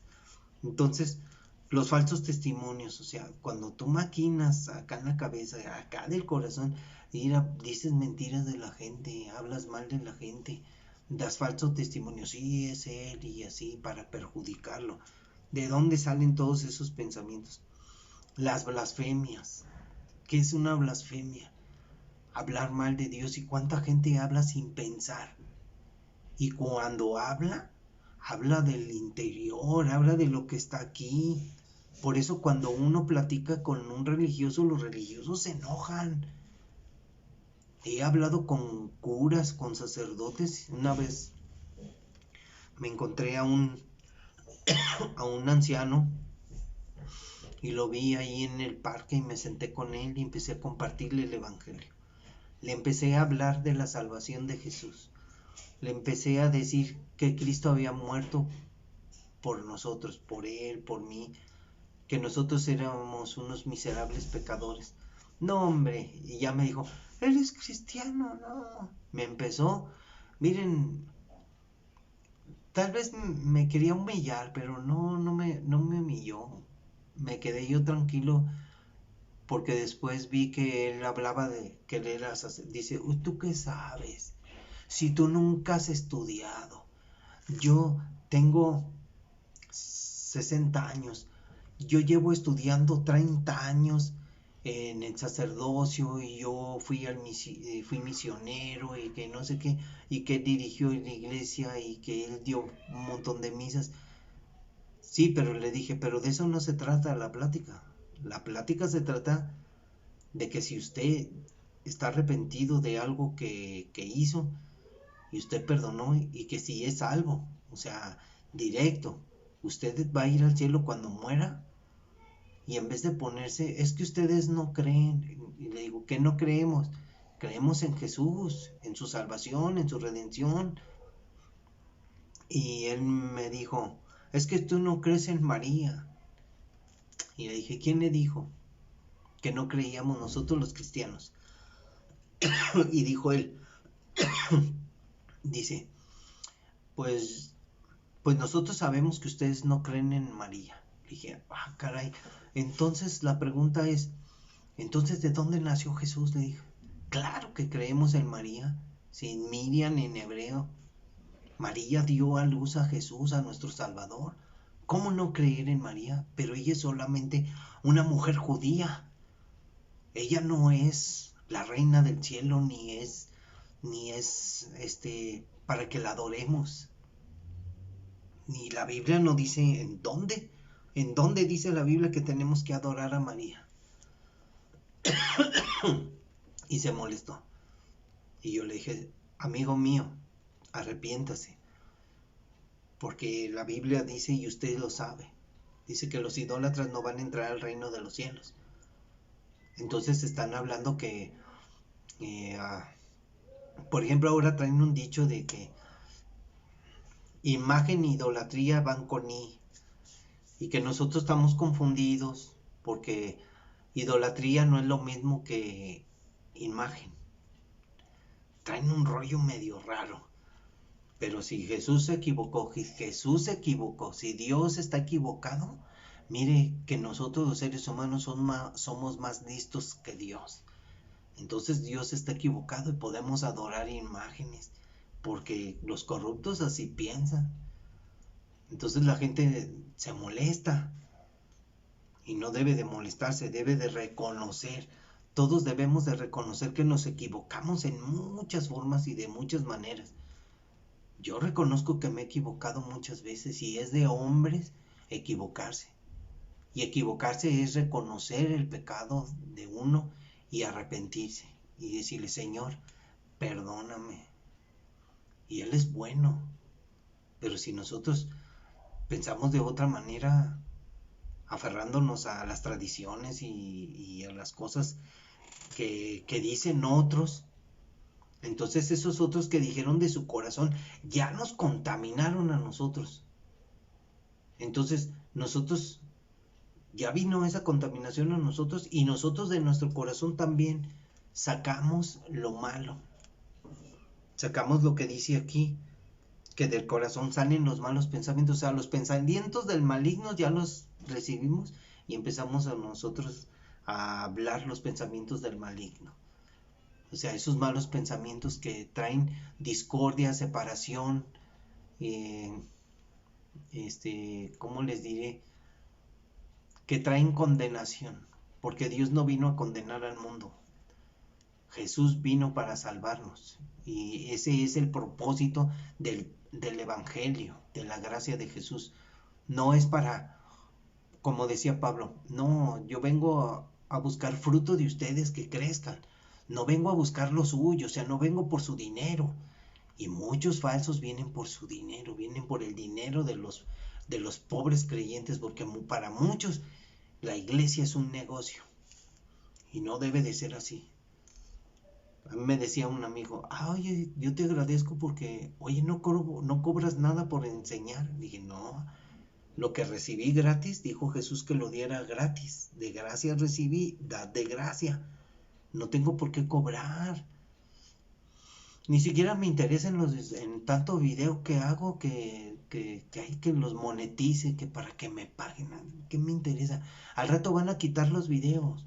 Entonces, los falsos testimonios, o sea, cuando tú maquinas acá en la cabeza, acá del corazón, dices mentiras de la gente, hablas mal de la gente, das falsos testimonios, sí, es él y así, para perjudicarlo. ¿De dónde salen todos esos pensamientos? Las blasfemias. ¿Qué es una blasfemia? Hablar mal de Dios. ¿Y cuánta gente habla sin pensar? Y cuando habla del interior, habla de lo que está aquí. Por eso cuando uno platica con un religioso, los religiosos se enojan. He hablado con curas, con sacerdotes. Una vez me encontré a un anciano y lo vi ahí en el parque y me senté con él y empecé a compartirle el evangelio. Le empecé a hablar de la salvación de Jesús. Le empecé a decir que Cristo había muerto por nosotros, por él, por mí, que nosotros éramos unos miserables pecadores. No, hombre, y ya me dijo, ¿eres cristiano? No. Me empezó, miren, tal vez me quería humillar, pero no me humilló. Me quedé yo tranquilo porque después vi que él hablaba de que él era sacerdote. Dice, ¿tú qué sabes? Si tú nunca has estudiado. Yo tengo 60 años. Yo llevo estudiando 30 años en el sacerdocio y yo fui misionero y que no sé qué, y que dirigió la iglesia y que él dio un montón de misas. Sí, pero le dije, pero de eso no se trata la plática. La plática se trata de que si usted está arrepentido de algo que hizo y usted perdonó y que si es salvo, o sea, directo, usted va a ir al cielo cuando muera. Y en vez de ponerse, es que ustedes no creen, y le digo, que no creemos, creemos en Jesús, en su salvación, en su redención. Y él me dijo, es que tú no crees en María. Y le dije, ¿quién le dijo que no creíamos nosotros los cristianos? Y dijo él, dice, pues, pues nosotros sabemos que ustedes no creen en María. Le dije, ah, caray. Entonces la pregunta es, entonces, ¿de dónde nació Jesús? Le dije, claro que creemos en María, sin Miriam en hebreo. María dio a luz a Jesús, a nuestro Salvador. ¿Cómo no creer en María? Pero ella es solamente una mujer judía. Ella no es la reina del cielo, ni es para que la adoremos. Ni la Biblia no dice en dónde dice la Biblia que tenemos que adorar a María. Y se molestó. Y yo le dije, amigo mío, arrepiéntase. Porque la Biblia dice, y usted lo sabe, dice que los idólatras no van a entrar al reino de los cielos. Entonces están hablando que, por ejemplo, ahora traen un dicho de que imagen e idolatría van con I. Y que nosotros estamos confundidos porque idolatría no es lo mismo que imagen. Traen un rollo medio raro. Pero si Jesús se equivocó, si Dios está equivocado, mire que nosotros los seres humanos somos más listos que Dios. Entonces Dios está equivocado y podemos adorar imágenes, porque los corruptos así piensan. Entonces la gente se molesta y no debe de molestarse, debe de reconocer. Todos debemos de reconocer que nos equivocamos en muchas formas y de muchas maneras. Yo reconozco que me he equivocado muchas veces y es de hombres equivocarse. Y equivocarse es reconocer el pecado de uno y arrepentirse y decirle, Señor, perdóname. Y Él es bueno. Pero si nosotros pensamos de otra manera, aferrándonos a las tradiciones y a las cosas que dicen otros, Entonces esos otros que dijeron de su corazón ya nos contaminaron a nosotros. Entonces nosotros, ya vino esa contaminación a nosotros y nosotros de nuestro corazón también sacamos lo malo. Sacamos lo que dice aquí, que del corazón salen los malos pensamientos. O sea, los pensamientos del maligno ya los recibimos y empezamos a nosotros a hablar los pensamientos del maligno. O sea, esos malos pensamientos que traen discordia, separación, ¿cómo les diré? Que traen condenación, porque Dios no vino a condenar al mundo. Jesús vino para salvarnos y ese es el propósito del Evangelio, de la gracia de Jesús. No es para, como decía Pablo, no, yo vengo a buscar fruto de ustedes que crezcan. No vengo a buscar lo suyo, o sea, no vengo por su dinero. Y muchos falsos vienen por su dinero, vienen por el dinero de los pobres creyentes, porque para muchos la iglesia es un negocio y no debe de ser así. A mí me decía un amigo, oye, yo te agradezco porque, oye, no cobras nada por enseñar. Dije, no, lo que recibí gratis, dijo Jesús que lo diera gratis. De gracia recibí, dad de gracia. No tengo por qué cobrar. Ni siquiera me interesa en tanto video que hago que hay que los monetice, que para que me paguen. ¿Qué me interesa? Al rato van a quitar los videos.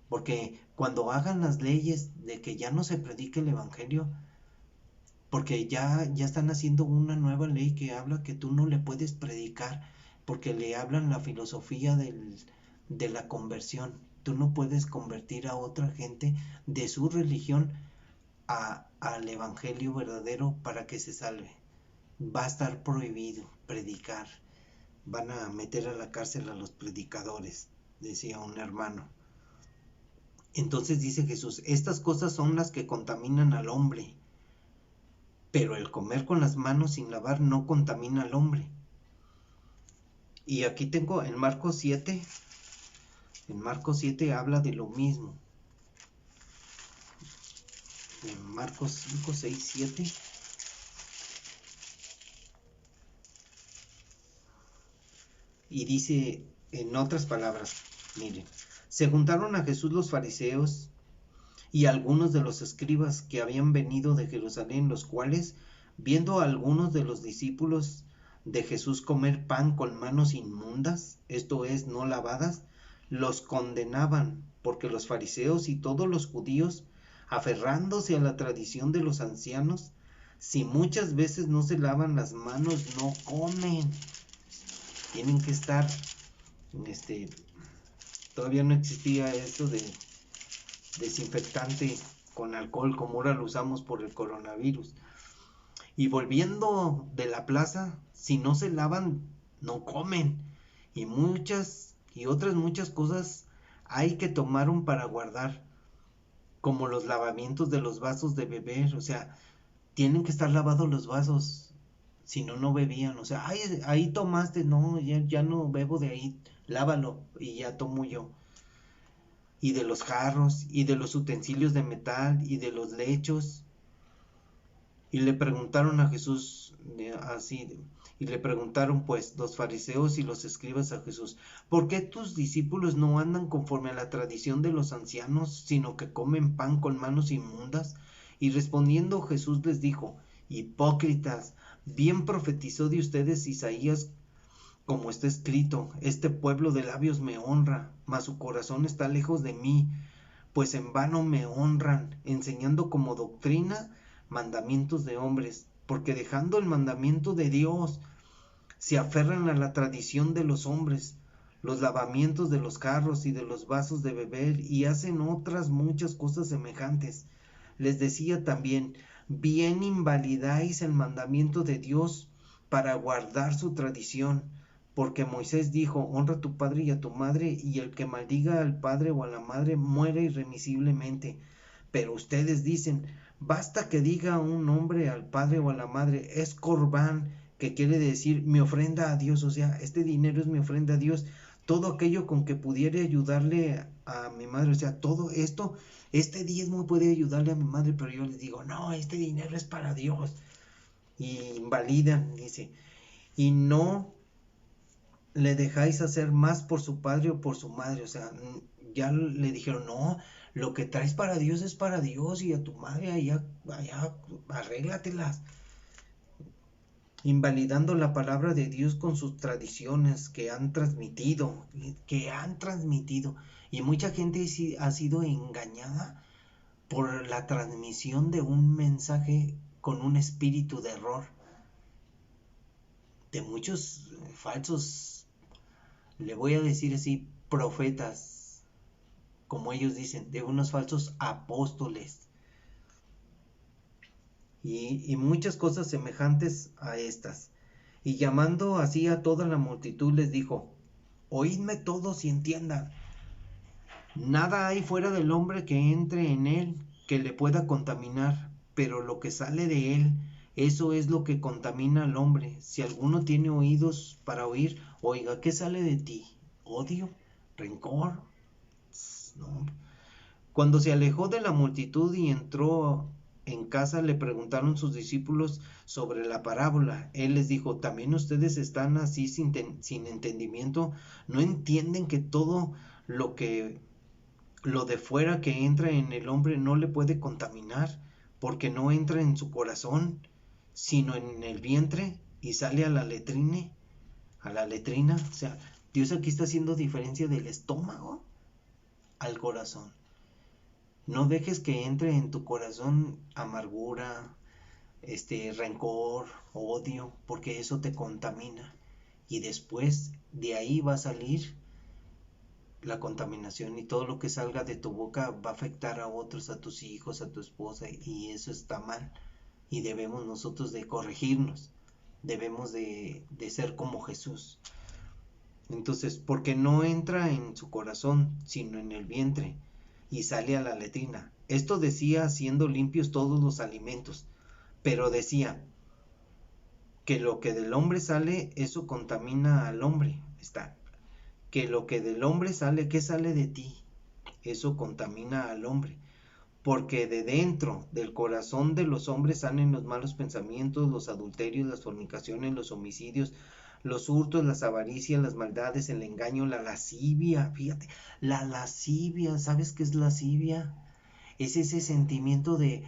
Porque cuando hagan las leyes de que ya no se predique el evangelio, porque ya están haciendo una nueva ley que habla que tú no le puedes predicar, porque le hablan la filosofía de la conversión. Tú no puedes convertir a otra gente de su religión al evangelio verdadero para que se salve. Va a estar prohibido predicar. Van a meter a la cárcel a los predicadores, decía un hermano. Entonces dice Jesús, estas cosas son las que contaminan al hombre, pero el comer con las manos sin lavar no contamina al hombre. Y aquí tengo en Marcos 7 habla de lo mismo. En Marcos 5, 6, 7. Y dice en otras palabras, miren, se juntaron a Jesús los fariseos y algunos de los escribas que habían venido de Jerusalén, los cuales, viendo a algunos de los discípulos de Jesús comer pan con manos inmundas, esto es, no lavadas, los condenaban, porque los fariseos y todos los judíos, aferrándose a la tradición de los ancianos, si muchas veces no se lavan las manos, no comen. Tienen que estar, todavía no existía esto de desinfectante con alcohol como ahora lo usamos por el coronavirus. Y volviendo de la plaza, si no se lavan, no comen. Y otras muchas cosas hay que tomaron para guardar, como los lavamientos de los vasos de beber. O sea, tienen que estar lavados los vasos, si no, no bebían. O sea, ahí tomaste, no, ya no bebo de ahí, lávalo y ya tomo yo. Y de los jarros, y de los utensilios de metal, y de los lechos. Y le preguntaron a Jesús, y le preguntaron pues los fariseos y los escribas a Jesús, ¿por qué tus discípulos no andan conforme a la tradición de los ancianos, sino que comen pan con manos inmundas? Y respondiendo Jesús les dijo, hipócritas, bien profetizó de ustedes Isaías, como está escrito, este pueblo de labios me honra, mas su corazón está lejos de mí, pues en vano me honran, enseñando como doctrina mandamientos de hombres, porque dejando el mandamiento de Dios, se aferran a la tradición de los hombres, los lavamientos de los jarros y de los vasos de beber, y hacen otras muchas cosas semejantes. Les decía también, bien invalidáis el mandamiento de Dios para guardar su tradición, porque Moisés dijo, honra a tu padre y a tu madre, y el que maldiga al padre o a la madre muere irremisiblemente. Pero ustedes dicen, basta que diga un hombre al padre o a la madre, es corbán, que quiere decir mi ofrenda a Dios, o sea, este dinero es mi ofrenda a Dios, todo aquello con que pudiera ayudarle a mi madre, o sea, todo esto este diezmo puede ayudarle a mi madre, pero yo les digo, no, este dinero es para Dios. Y invalidan, dice, y no le dejáis hacer más por su padre o por su madre. O sea, ya le dijeron, no, lo que traes para Dios es para Dios, y a tu madre allá arréglatelas. Invalidando la palabra de Dios con sus tradiciones que han transmitido. Y mucha gente ha sido engañada por la transmisión de un mensaje con un espíritu de error. De muchos falsos, le voy a decir así, profetas, como ellos dicen, de unos falsos apóstoles. Y muchas cosas semejantes a estas. Y llamando así a toda la multitud les dijo, oídme todos y entiendan. Nada hay fuera del hombre que entre en él que le pueda contaminar, pero lo que sale de él, eso es lo que contamina al hombre. Si alguno tiene oídos para oír, oiga, ¿qué sale de ti? ¿Odio? ¿Rencor? No. Cuando se alejó de la multitud y entró en casa, le preguntaron sus discípulos sobre la parábola. Él les dijo, ¿también ustedes están así sin entendimiento? ¿No entienden que todo lo de fuera que entra en el hombre no le puede contaminar, porque no entra en su corazón, sino en el vientre y sale a la letrina? O sea, Dios aquí está haciendo diferencia del estómago al corazón. No dejes que entre en tu corazón amargura, rencor, odio, porque eso te contamina. Y después de ahí va a salir la contaminación, y todo lo que salga de tu boca va a afectar a otros, a tus hijos, a tu esposa, y eso está mal. Y debemos nosotros de corregirnos, debemos de ser como Jesús. Entonces, porque no entra en su corazón, sino en el vientre, y sale a la letrina. Esto decía siendo limpios todos los alimentos, pero decía que lo que del hombre sale, eso contamina al hombre. Está. Que lo que del hombre sale, ¿qué sale de ti? Eso contamina al hombre. Porque de dentro del corazón de los hombres salen los malos pensamientos, los adulterios, las fornicaciones, los homicidios, los hurtos, las avaricias, las maldades, el engaño, la lascivia. Fíjate, la lascivia, ¿sabes qué es lascivia? Es ese sentimiento de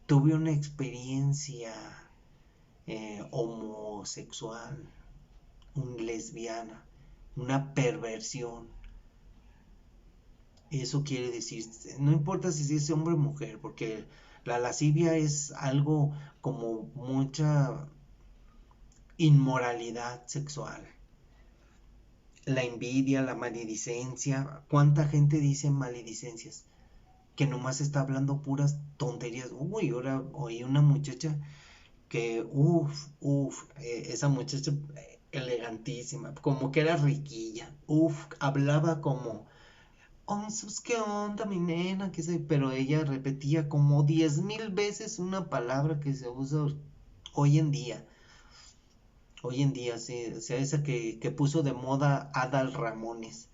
tuve una experiencia homosexual, lesbiana, una perversión. Eso quiere decir, no importa si es hombre o mujer, porque la lascivia es algo como mucha inmoralidad sexual. La envidia, la maledicencia. ¿Cuánta gente dice maledicencias? Que nomás está hablando puras tonterías. Uy, ahora oí una muchacha que, esa muchacha elegantísima, como que era riquilla. Hablaba como, ¿qué onda, mi nena? ¿Qué sé? Pero ella repetía como 10,000 veces una palabra que se usa hoy en día. Hoy en día, sí, o sea, esa que puso de moda Adal Ramones.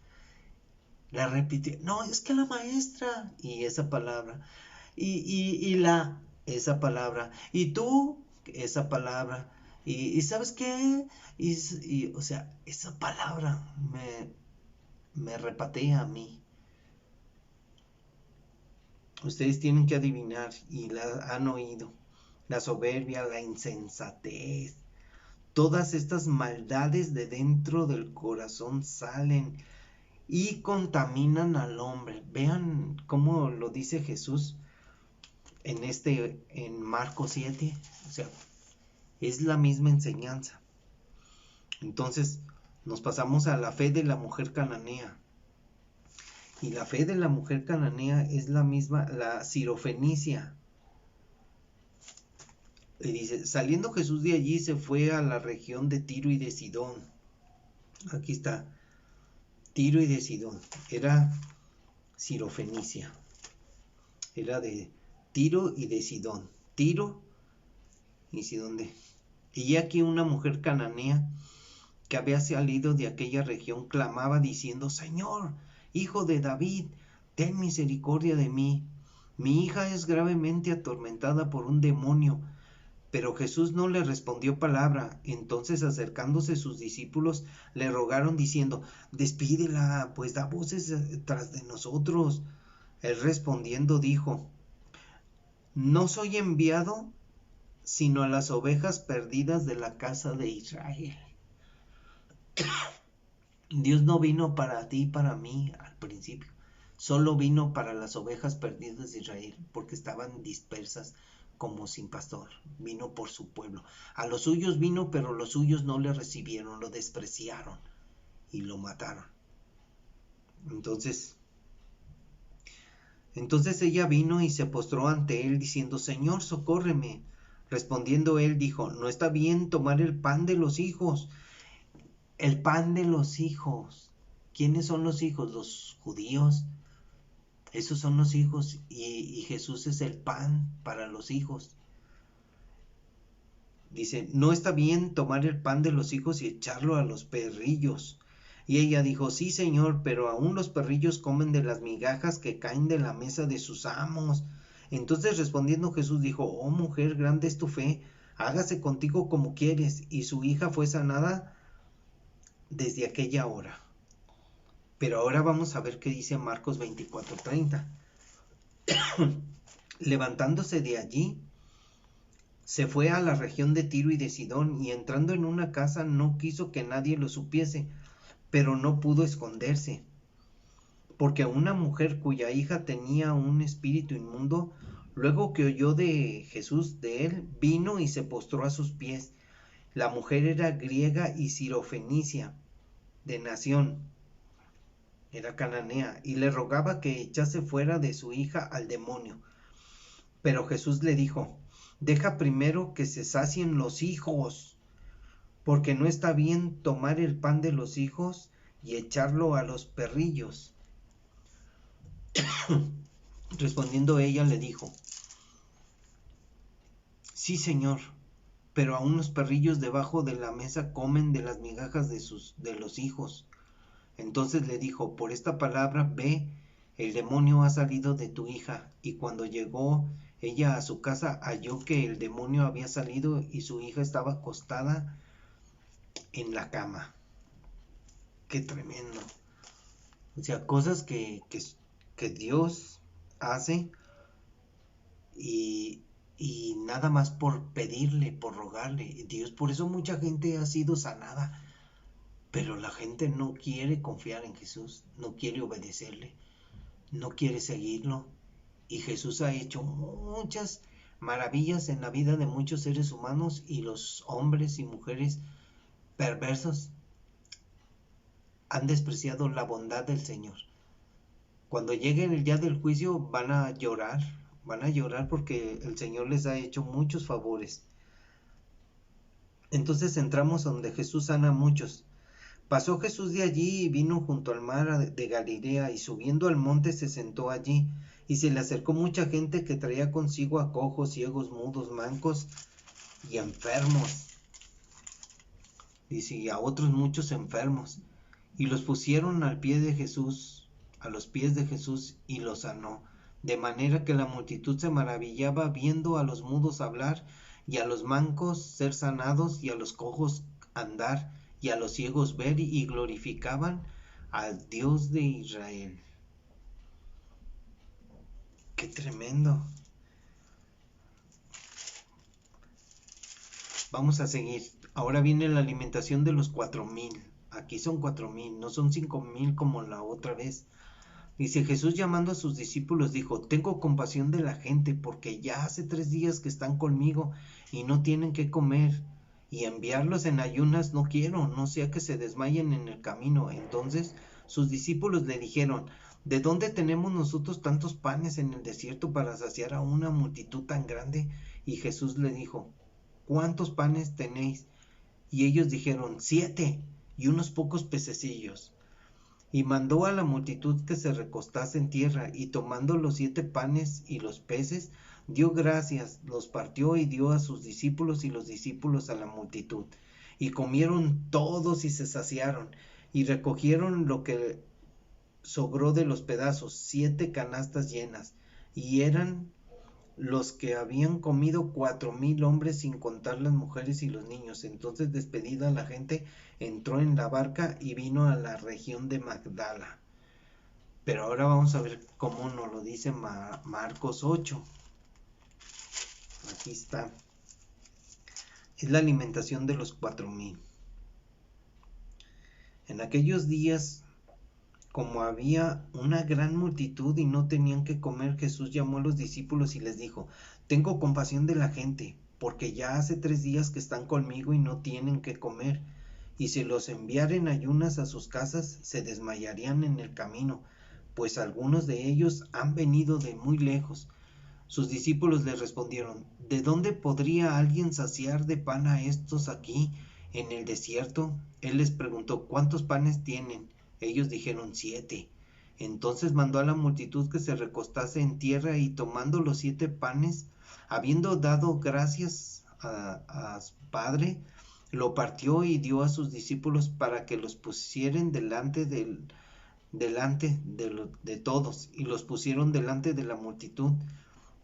La repitió, no, es que la maestra, y esa palabra, esa palabra, y tú, esa palabra, y ¿sabes qué? O sea, esa palabra me repatea a mí. Ustedes tienen que adivinar, y la han oído. La soberbia, la insensatez, todas estas maldades de dentro del corazón salen y contaminan al hombre. Vean cómo lo dice Jesús en Marcos 7. O sea, es la misma enseñanza. Entonces, nos pasamos a la fe de la mujer cananea. Y la fe de la mujer cananea es la misma, la sirofenicia. Y dice, saliendo Jesús de allí se fue a la región de Tiro y de Sidón. Aquí está, Tiro y de Sidón. Era sirofenicia. Era de Tiro y de Sidón. Tiro y Sidón de. Y aquí una mujer cananea que había salido de aquella región clamaba diciendo, Señor, hijo de David, ten misericordia de mí. Mi hija es gravemente atormentada por un demonio. Pero Jesús no le respondió palabra. Entonces, acercándose sus discípulos, le rogaron diciendo: despídela, pues da voces tras de nosotros. Él respondiendo dijo: no soy enviado sino a las ovejas perdidas de la casa de Israel. Dios no vino para ti y para mí al principio. Solo vino para las ovejas perdidas de Israel, porque estaban dispersas como sin pastor. Vino por su pueblo. A los suyos vino, pero los suyos no le recibieron, lo despreciaron y lo mataron. Entonces ella vino y se postró ante él, diciendo: Señor, socórreme. Respondiendo él dijo: no está bien tomar el pan de los hijos. El pan de los hijos. ¿Quiénes son los hijos? Los judíos. Esos son los hijos, y Jesús es el pan para los hijos. Dice: no está bien tomar el pan de los hijos y echarlo a los perrillos. Y ella dijo: sí, Señor, pero aún los perrillos comen de las migajas que caen de la mesa de sus amos. Entonces respondiendo Jesús dijo: oh mujer, grande es tu fe, hágase contigo como quieres. Y su hija fue sanada desde aquella hora. Pero ahora vamos a ver qué dice Marcos 24:30. Levantándose de allí, se fue a la región de Tiro y de Sidón, y entrando en una casa no quiso que nadie lo supiese, pero no pudo esconderse, porque una mujer cuya hija tenía un espíritu inmundo, luego que oyó de Jesús, de él, vino y se postró a sus pies. La mujer era griega y sirofenicia de nación, era cananea, y le rogaba que echase fuera de su hija al demonio. Pero Jesús le dijo: deja primero que se sacien los hijos, porque no está bien tomar el pan de los hijos y echarlo a los perrillos. Respondiendo ella le dijo: sí, Señor, pero aún los perrillos debajo de la mesa comen de las migajas de los hijos. Entonces le dijo: por esta palabra, ve, el demonio ha salido de tu hija. Y cuando llegó ella a su casa, halló que el demonio había salido y su hija estaba acostada en la cama. Qué tremendo. O sea, cosas que Dios hace, y nada más por pedirle, por rogarle. Dios, por eso mucha gente ha sido sanada. Pero la gente no quiere confiar en Jesús, no quiere obedecerle, no quiere seguirlo. Y Jesús ha hecho muchas maravillas en la vida de muchos seres humanos, y los hombres y mujeres perversos han despreciado la bondad del Señor. Cuando llegue el día del juicio van a llorar porque el Señor les ha hecho muchos favores. Entonces entramos donde Jesús sana a muchos. Pasó Jesús de allí y vino junto al mar de Galilea, y subiendo al monte se sentó allí, y se le acercó mucha gente que traía consigo a cojos, ciegos, mudos, mancos y enfermos. Dice: y a otros muchos enfermos, y los pusieron a los pies de Jesús, y los sanó. De manera que la multitud se maravillaba viendo a los mudos hablar, y a los mancos ser sanados, y a los cojos andar, y a los ciegos ver, y glorificaban al Dios de Israel. ¡Qué tremendo! Vamos a seguir. Ahora viene la alimentación de los 4,000. Aquí son 4,000, no son 5,000 como la otra vez. Dice: Jesús, llamando a sus discípulos, dijo: tengo compasión de la gente, porque ya hace 3 días que están conmigo y no tienen qué comer, y enviarlos en ayunas no quiero, no sea que se desmayen en el camino. Entonces sus discípulos le dijeron: ¿de dónde tenemos nosotros tantos panes en el desierto para saciar a una multitud tan grande? Y Jesús le dijo: ¿cuántos panes tenéis? Y ellos dijeron: 7, y unos pocos pececillos. Y mandó a la multitud que se recostase en tierra, y tomando los 7 panes y los peces, dio gracias, los partió y dio a sus discípulos, y los discípulos a la multitud. Y comieron todos y se saciaron, y recogieron lo que sobró de los pedazos 7 canastas llenas, y eran los que habían comido 4,000 hombres sin contar las mujeres y los niños. Entonces, despedida la gente, entró en la barca y vino a la región de Magdala. Pero ahora vamos a ver cómo nos lo dice Marcos 8. Aquí está. Es la alimentación de los 4,000. En aquellos días, como había una gran multitud y no tenían que comer, Jesús llamó a los discípulos y les dijo: Tengo compasión de la gente, porque ya hace 3 días que están conmigo y no tienen que comer. Y si los enviara en ayunas a sus casas, se desmayarían en el camino, pues algunos de ellos han venido de muy lejos. Sus discípulos le respondieron: ¿De dónde podría alguien saciar de pan a estos aquí en el desierto? Él les preguntó: ¿Cuántos panes tienen? Ellos dijeron: 7. Entonces mandó a la multitud que se recostase en tierra, y tomando los 7 panes, habiendo dado gracias a su Padre, lo partió y dio a sus discípulos para que los pusieran delante de todos, y los pusieron delante de la multitud.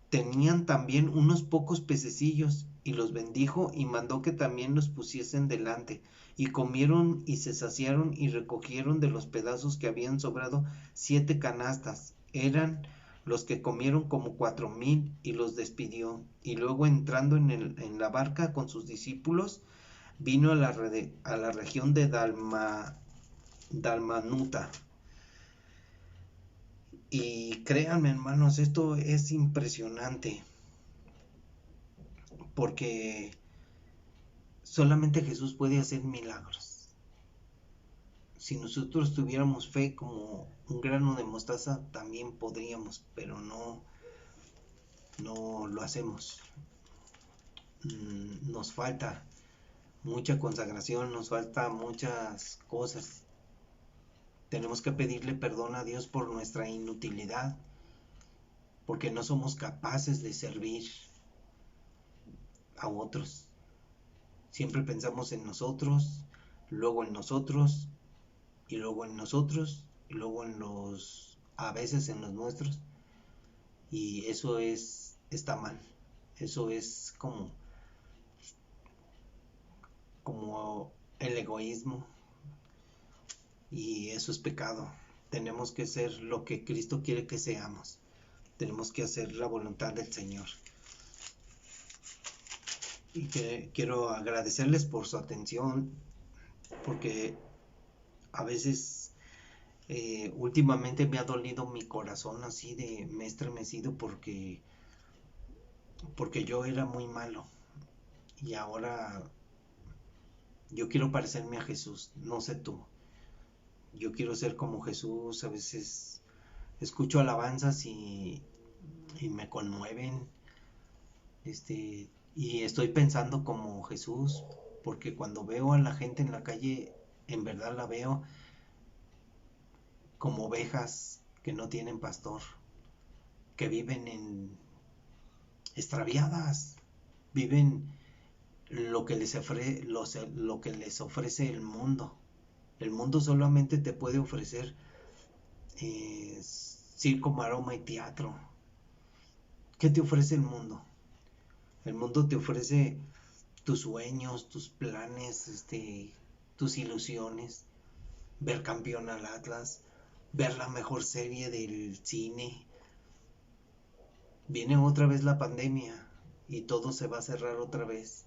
Tenían también unos pocos pececillos, y los bendijo y mandó que también los pusiesen delante. Y comieron y se saciaron, y recogieron de los pedazos que habían sobrado 7 canastas. Eran los que comieron como 4,000, y los despidió. Y luego, entrando en la barca con sus discípulos, vino a la región de Dalmanuta. Y créanme, hermanos, esto es impresionante, porque solamente Jesús puede hacer milagros. Si nosotros tuviéramos fe como un grano de mostaza, también podríamos, pero no lo hacemos. Nos falta mucha consagración, nos falta muchas cosas. Tenemos que pedirle perdón a Dios por nuestra inutilidad, porque no somos capaces de servir a otros. Siempre pensamos en nosotros, luego en nosotros, y luego en nosotros, y luego a veces en los nuestros, y eso está mal. Eso es como el egoísmo, y eso es pecado. Tenemos que ser lo que Cristo quiere que seamos. Tenemos que hacer la voluntad del Señor. Y quiero agradecerles por su atención, porque a veces últimamente me ha dolido mi corazón, así me he estremecido porque yo era muy malo, y ahora yo quiero parecerme a Jesús. No sé tú, yo quiero ser como Jesús. A veces escucho alabanzas y me conmueven, y estoy pensando como Jesús, porque cuando veo a la gente en la calle, en verdad la veo como ovejas que no tienen pastor, que viven extraviadas, viven lo que les ofrece el mundo. El mundo solamente te puede ofrecer circo, maroma y teatro. ¿Qué te ofrece el mundo? El mundo te ofrece tus sueños, tus planes, tus ilusiones, ver campeón al Atlas, ver la mejor serie del cine. Viene otra vez la pandemia y todo se va a cerrar otra vez.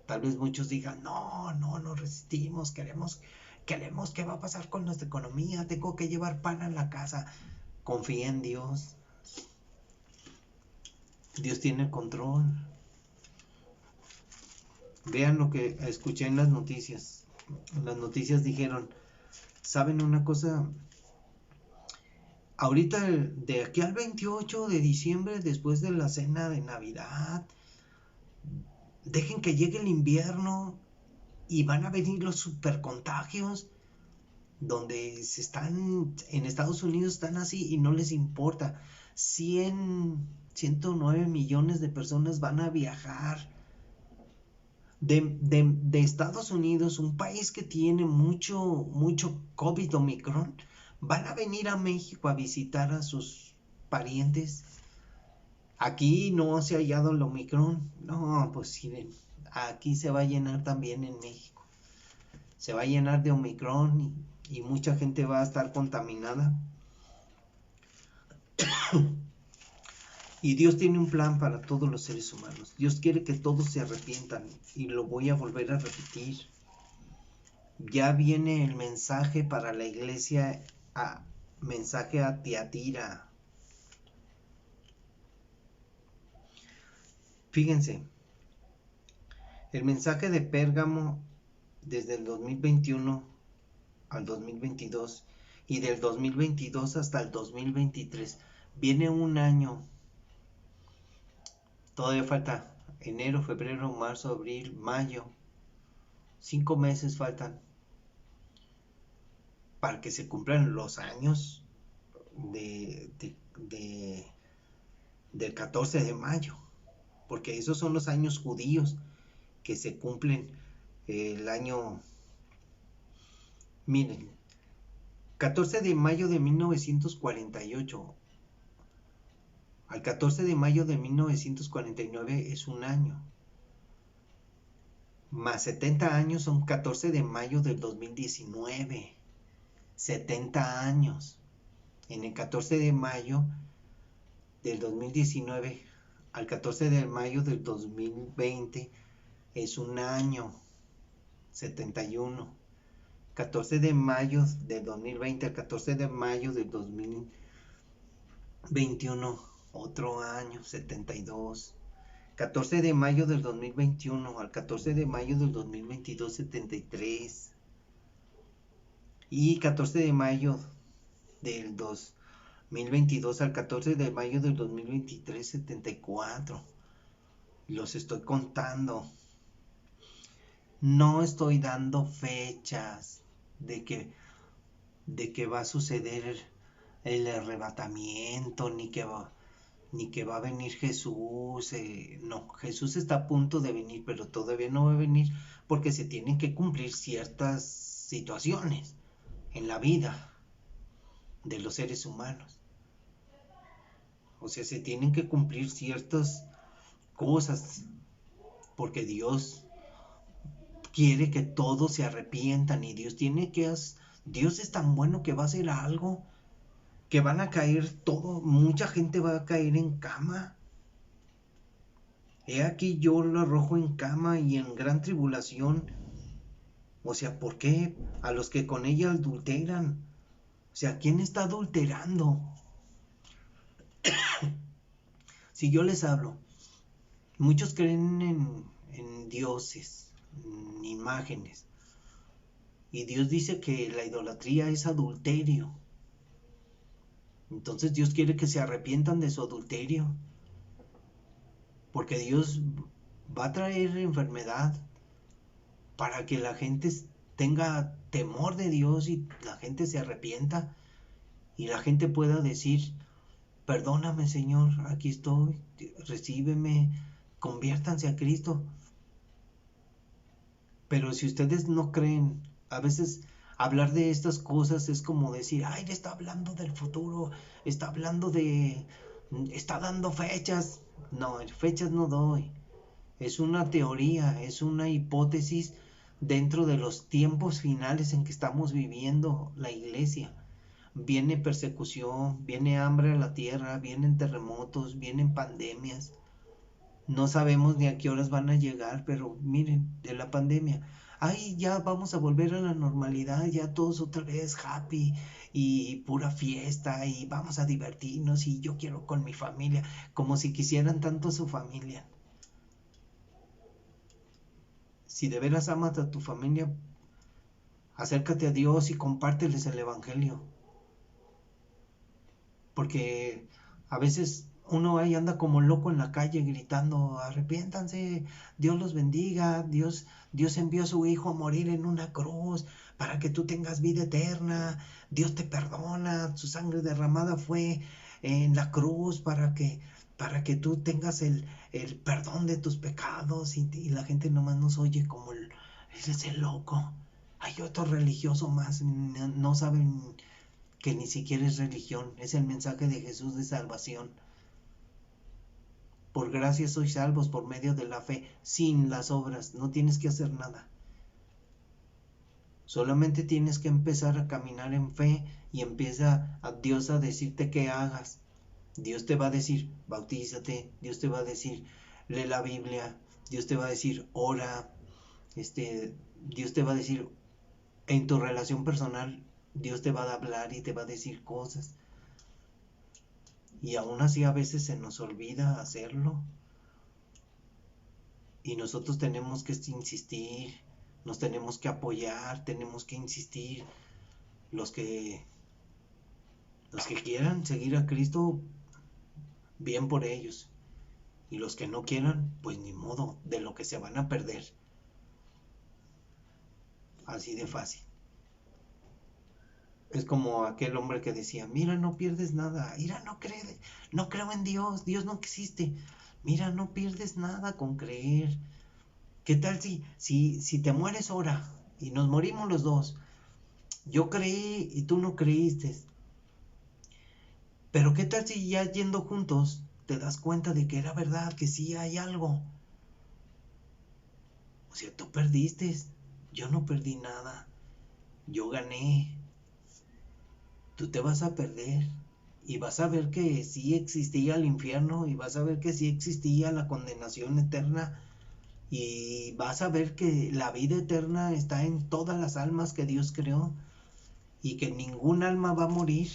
Tal vez muchos digan: no resistimos, queremos, ¿qué va a pasar con nuestra economía? Tengo que llevar pan a la casa. Confía en Dios. Dios tiene el control. Vean lo que escuché en las noticias. Las noticias dijeron: ¿saben una cosa? Ahorita, de aquí al 28 de diciembre, después de la cena de Navidad, dejen que llegue el invierno y van a venir los supercontagios, donde en Estados Unidos están así y no les importa. 109 millones de personas van a viajar de Estados Unidos, un país que tiene mucho COVID Omicron, ¿Van a venir a México a visitar a sus parientes? Aquí no se ha hallado el Omicron. No, pues miren, aquí se va a llenar también en México. Se va a llenar de Omicron y mucha gente va a estar contaminada. Y Dios tiene un plan para todos los seres humanos. Dios quiere que todos se arrepientan. Y lo voy a volver a repetir. Ya viene el mensaje para la iglesia, mensaje a Tiatira. Fíjense, el mensaje de Pérgamo desde el 2021 al 2022 y del 2022 hasta el 2023. Viene un año. Todavía falta enero, febrero, marzo, abril, mayo. 5 meses faltan para que se cumplan los años del 14 de mayo. Porque esos son los años judíos que se cumplen el año. Miren, 14 de mayo de 1948 al 14 de mayo de 1949 es un año. Más 70 años son 14 de mayo del 2019. 70 años. En el 14 de mayo del 2019 al 14 de mayo del 2020 es un año. 71. 14 de mayo del 2020 al 14 de mayo del 2021 otro año, 72. 14 de mayo del 2021 al 14 de mayo del 2022, 73. Y 14 de mayo del 2022 al 14 de mayo del 2023, 74. Los estoy contando. No estoy dando fechas de que va a suceder el arrebatamiento, ni que va a venir Jesús. No, Jesús está a punto de venir, pero todavía no va a venir porque se tienen que cumplir ciertas situaciones en la vida de los seres humanos. O sea, se tienen que cumplir ciertas cosas porque Dios quiere que todos se arrepientan y Dios es tan bueno que va a hacer algo que van a caer mucha gente va a caer en cama. He aquí yo lo arrojo en cama y en gran tribulación. O sea, ¿por qué? A los que con ella adulteran. O sea, ¿quién está adulterando? Si yo les hablo, muchos creen en dioses, en imágenes. Y Dios dice que la idolatría es adulterio. Entonces Dios quiere que se arrepientan de su adulterio. Porque Dios va a traer enfermedad para que la gente tenga temor de Dios y la gente se arrepienta y la gente pueda decir: perdóname, Señor, aquí estoy, recíbeme, conviértanse a Cristo. Pero si ustedes no creen, a veces hablar de estas cosas es como decir: ay, le está hablando del futuro, está dando fechas. No, fechas no doy. Es una teoría, es una hipótesis dentro de los tiempos finales en que estamos viviendo la iglesia. Viene persecución, viene hambre a la tierra, vienen terremotos, vienen pandemias. No sabemos ni a qué horas van a llegar, pero miren, de la pandemia. Ay, ya vamos a volver a la normalidad, ya todos otra vez happy y pura fiesta y vamos a divertirnos y yo quiero con mi familia, como si quisieran tanto a su familia. Si de veras amas a tu familia, acércate a Dios y compárteles el evangelio. Porque a veces uno ahí anda como loco en la calle gritando: arrepiéntanse, Dios los bendiga, Dios envió a su hijo a morir en una cruz para que tú tengas vida eterna, Dios te perdona, su sangre derramada fue en la cruz para que tú tengas el perdón de tus pecados. Y la gente nomás nos oye como ese loco. Hay otro religioso más, no saben que ni siquiera es religión, es el mensaje de Jesús de salvación. Por gracia sois salvos por medio de la fe, sin las obras, no tienes que hacer nada. Solamente tienes que empezar a caminar en fe y empieza a Dios a decirte que hagas. Dios te va a decir, bautízate, Dios te va a decir, lee la Biblia, Dios te va a decir, ora, Dios te va a decir, en tu relación personal, Dios te va a hablar y te va a decir cosas. Y aún así a veces se nos olvida hacerlo. Y nosotros tenemos que insistir, nos tenemos que apoyar, tenemos que insistir. Los que quieran seguir a Cristo, bien por ellos. Y los que no quieran, pues ni modo, de lo que se van a perder. Así de fácil. Es como aquel hombre que decía, mira, no pierdes nada, mira, no creo en Dios, Dios no existe. Mira, no pierdes nada con creer. ¿Qué tal si te mueres ahora y nos morimos los dos? Yo creí y tú no creíste. Pero ¿qué tal si ya yendo juntos te das cuenta de que era verdad, que sí hay algo? O sea, tú perdiste, yo no perdí nada, yo gané. Tú te vas a perder y vas a ver que sí existía el infierno y vas a ver que sí existía la condenación eterna y vas a ver que la vida eterna está en todas las almas que Dios creó y que ningún alma va a morir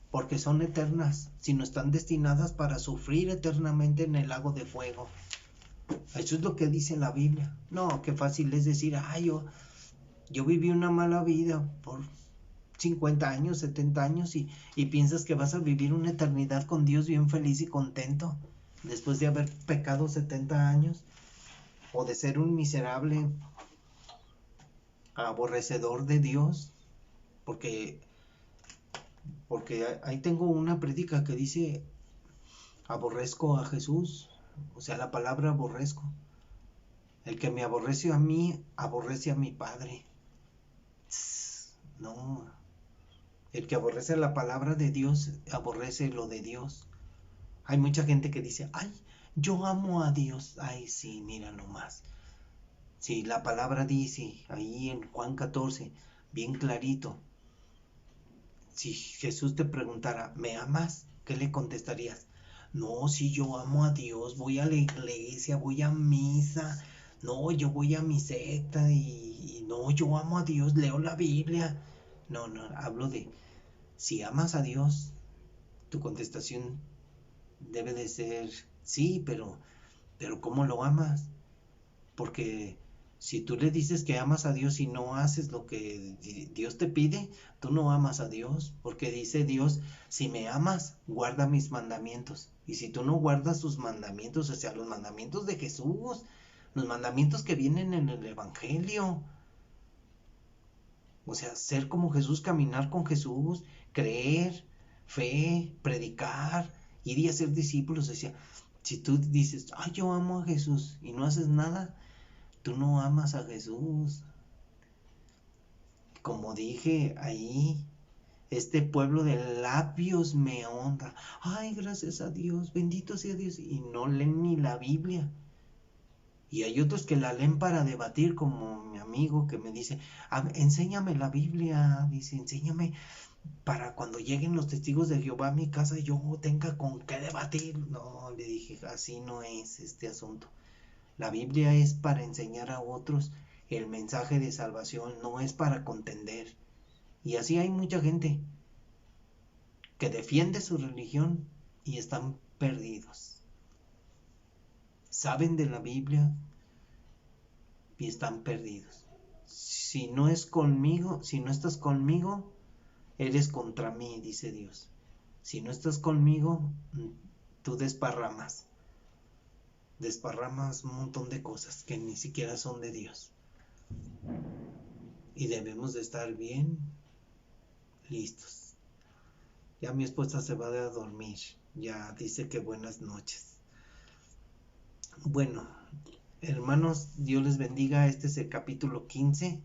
porque son eternas, sino están destinadas para sufrir eternamente en el lago de fuego. Eso es lo que dice la Biblia. No, qué fácil es decir, yo viví una mala vida por 50 años, 70 años y piensas que vas a vivir una eternidad con Dios bien feliz y contento después de haber pecado 70 años o de ser un miserable aborrecedor de Dios, porque ahí tengo una prédica que dice aborrezco a Jesús, o sea, la palabra aborrezco. El que me aborrece a mí, aborrece a mi Padre. No, el que aborrece la palabra de Dios, aborrece lo de Dios. Hay mucha gente que dice, ay, yo amo a Dios. Ay, sí, mira nomás. Sí, la palabra dice ahí en Juan 14, bien clarito. Si Jesús te preguntara, ¿me amas? ¿Qué le contestarías? No, si yo amo a Dios, voy a la iglesia, voy a misa. No, yo voy a mi secta y no, yo amo a Dios, leo la Biblia. No, hablo de, si amas a Dios, tu contestación debe de ser sí, pero ¿cómo lo amas? Porque si tú le dices que amas a Dios y no haces lo que Dios te pide, tú no amas a Dios, porque dice Dios, si me amas, guarda mis mandamientos. Y si tú no guardas sus mandamientos, o sea, los mandamientos de Jesús, los mandamientos que vienen en el Evangelio, o sea, ser como Jesús, caminar con Jesús, creer, fe, predicar, ir y hacer discípulos. O sea, si tú dices, ay, yo amo a Jesús y no haces nada, tú no amas a Jesús. Como dije ahí, este pueblo de labios me honra. Ay, gracias a Dios, bendito sea Dios. Y no leen ni la Biblia. Y hay otros que la leen para debatir, como mi amigo que me dice, enséñame la Biblia, dice, enséñame para cuando lleguen los testigos de Jehová a mi casa yo tenga con qué debatir. No, le dije, así no es este asunto. La Biblia es para enseñar a otros el mensaje de salvación, no es para contender. Y así hay mucha gente que defiende su religión y están perdidos. Saben de la Biblia y están perdidos. Si no es conmigo, si no estás conmigo, eres contra mí, dice Dios. Si no estás conmigo, tú desparramas un montón de cosas que ni siquiera son de Dios. Y debemos de estar bien listos. Ya mi esposa se va a dormir, ya dice que buenas noches. Bueno, hermanos, Dios les bendiga. Este es el capítulo 15.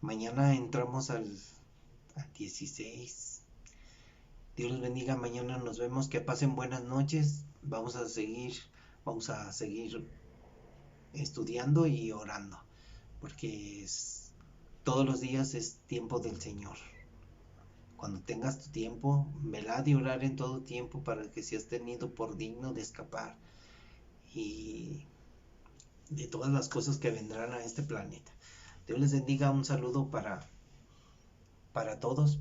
Mañana entramos al a 16. Dios los bendiga, mañana nos vemos, que pasen buenas noches. Vamos a seguir estudiando y orando, porque todos los días es tiempo del Señor. Cuando tengas tu tiempo, velad y orar en todo tiempo, para que seas tenido por digno de escapar y de todas las cosas que vendrán a este planeta. Dios les bendiga. Un saludo para todos,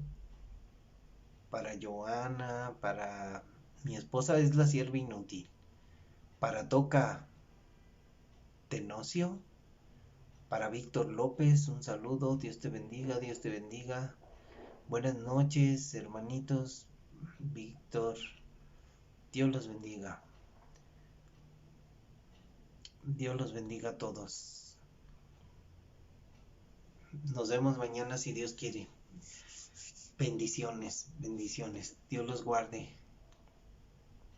para Joana, para mi esposa es la sierva inútil, para Toca Tenocio, para Víctor López, un saludo. Dios te bendiga, Dios te bendiga. Buenas noches, hermanitos. Víctor, Dios los bendiga. Dios los bendiga a todos. Nos vemos mañana si Dios quiere. Bendiciones, bendiciones. Dios los guarde.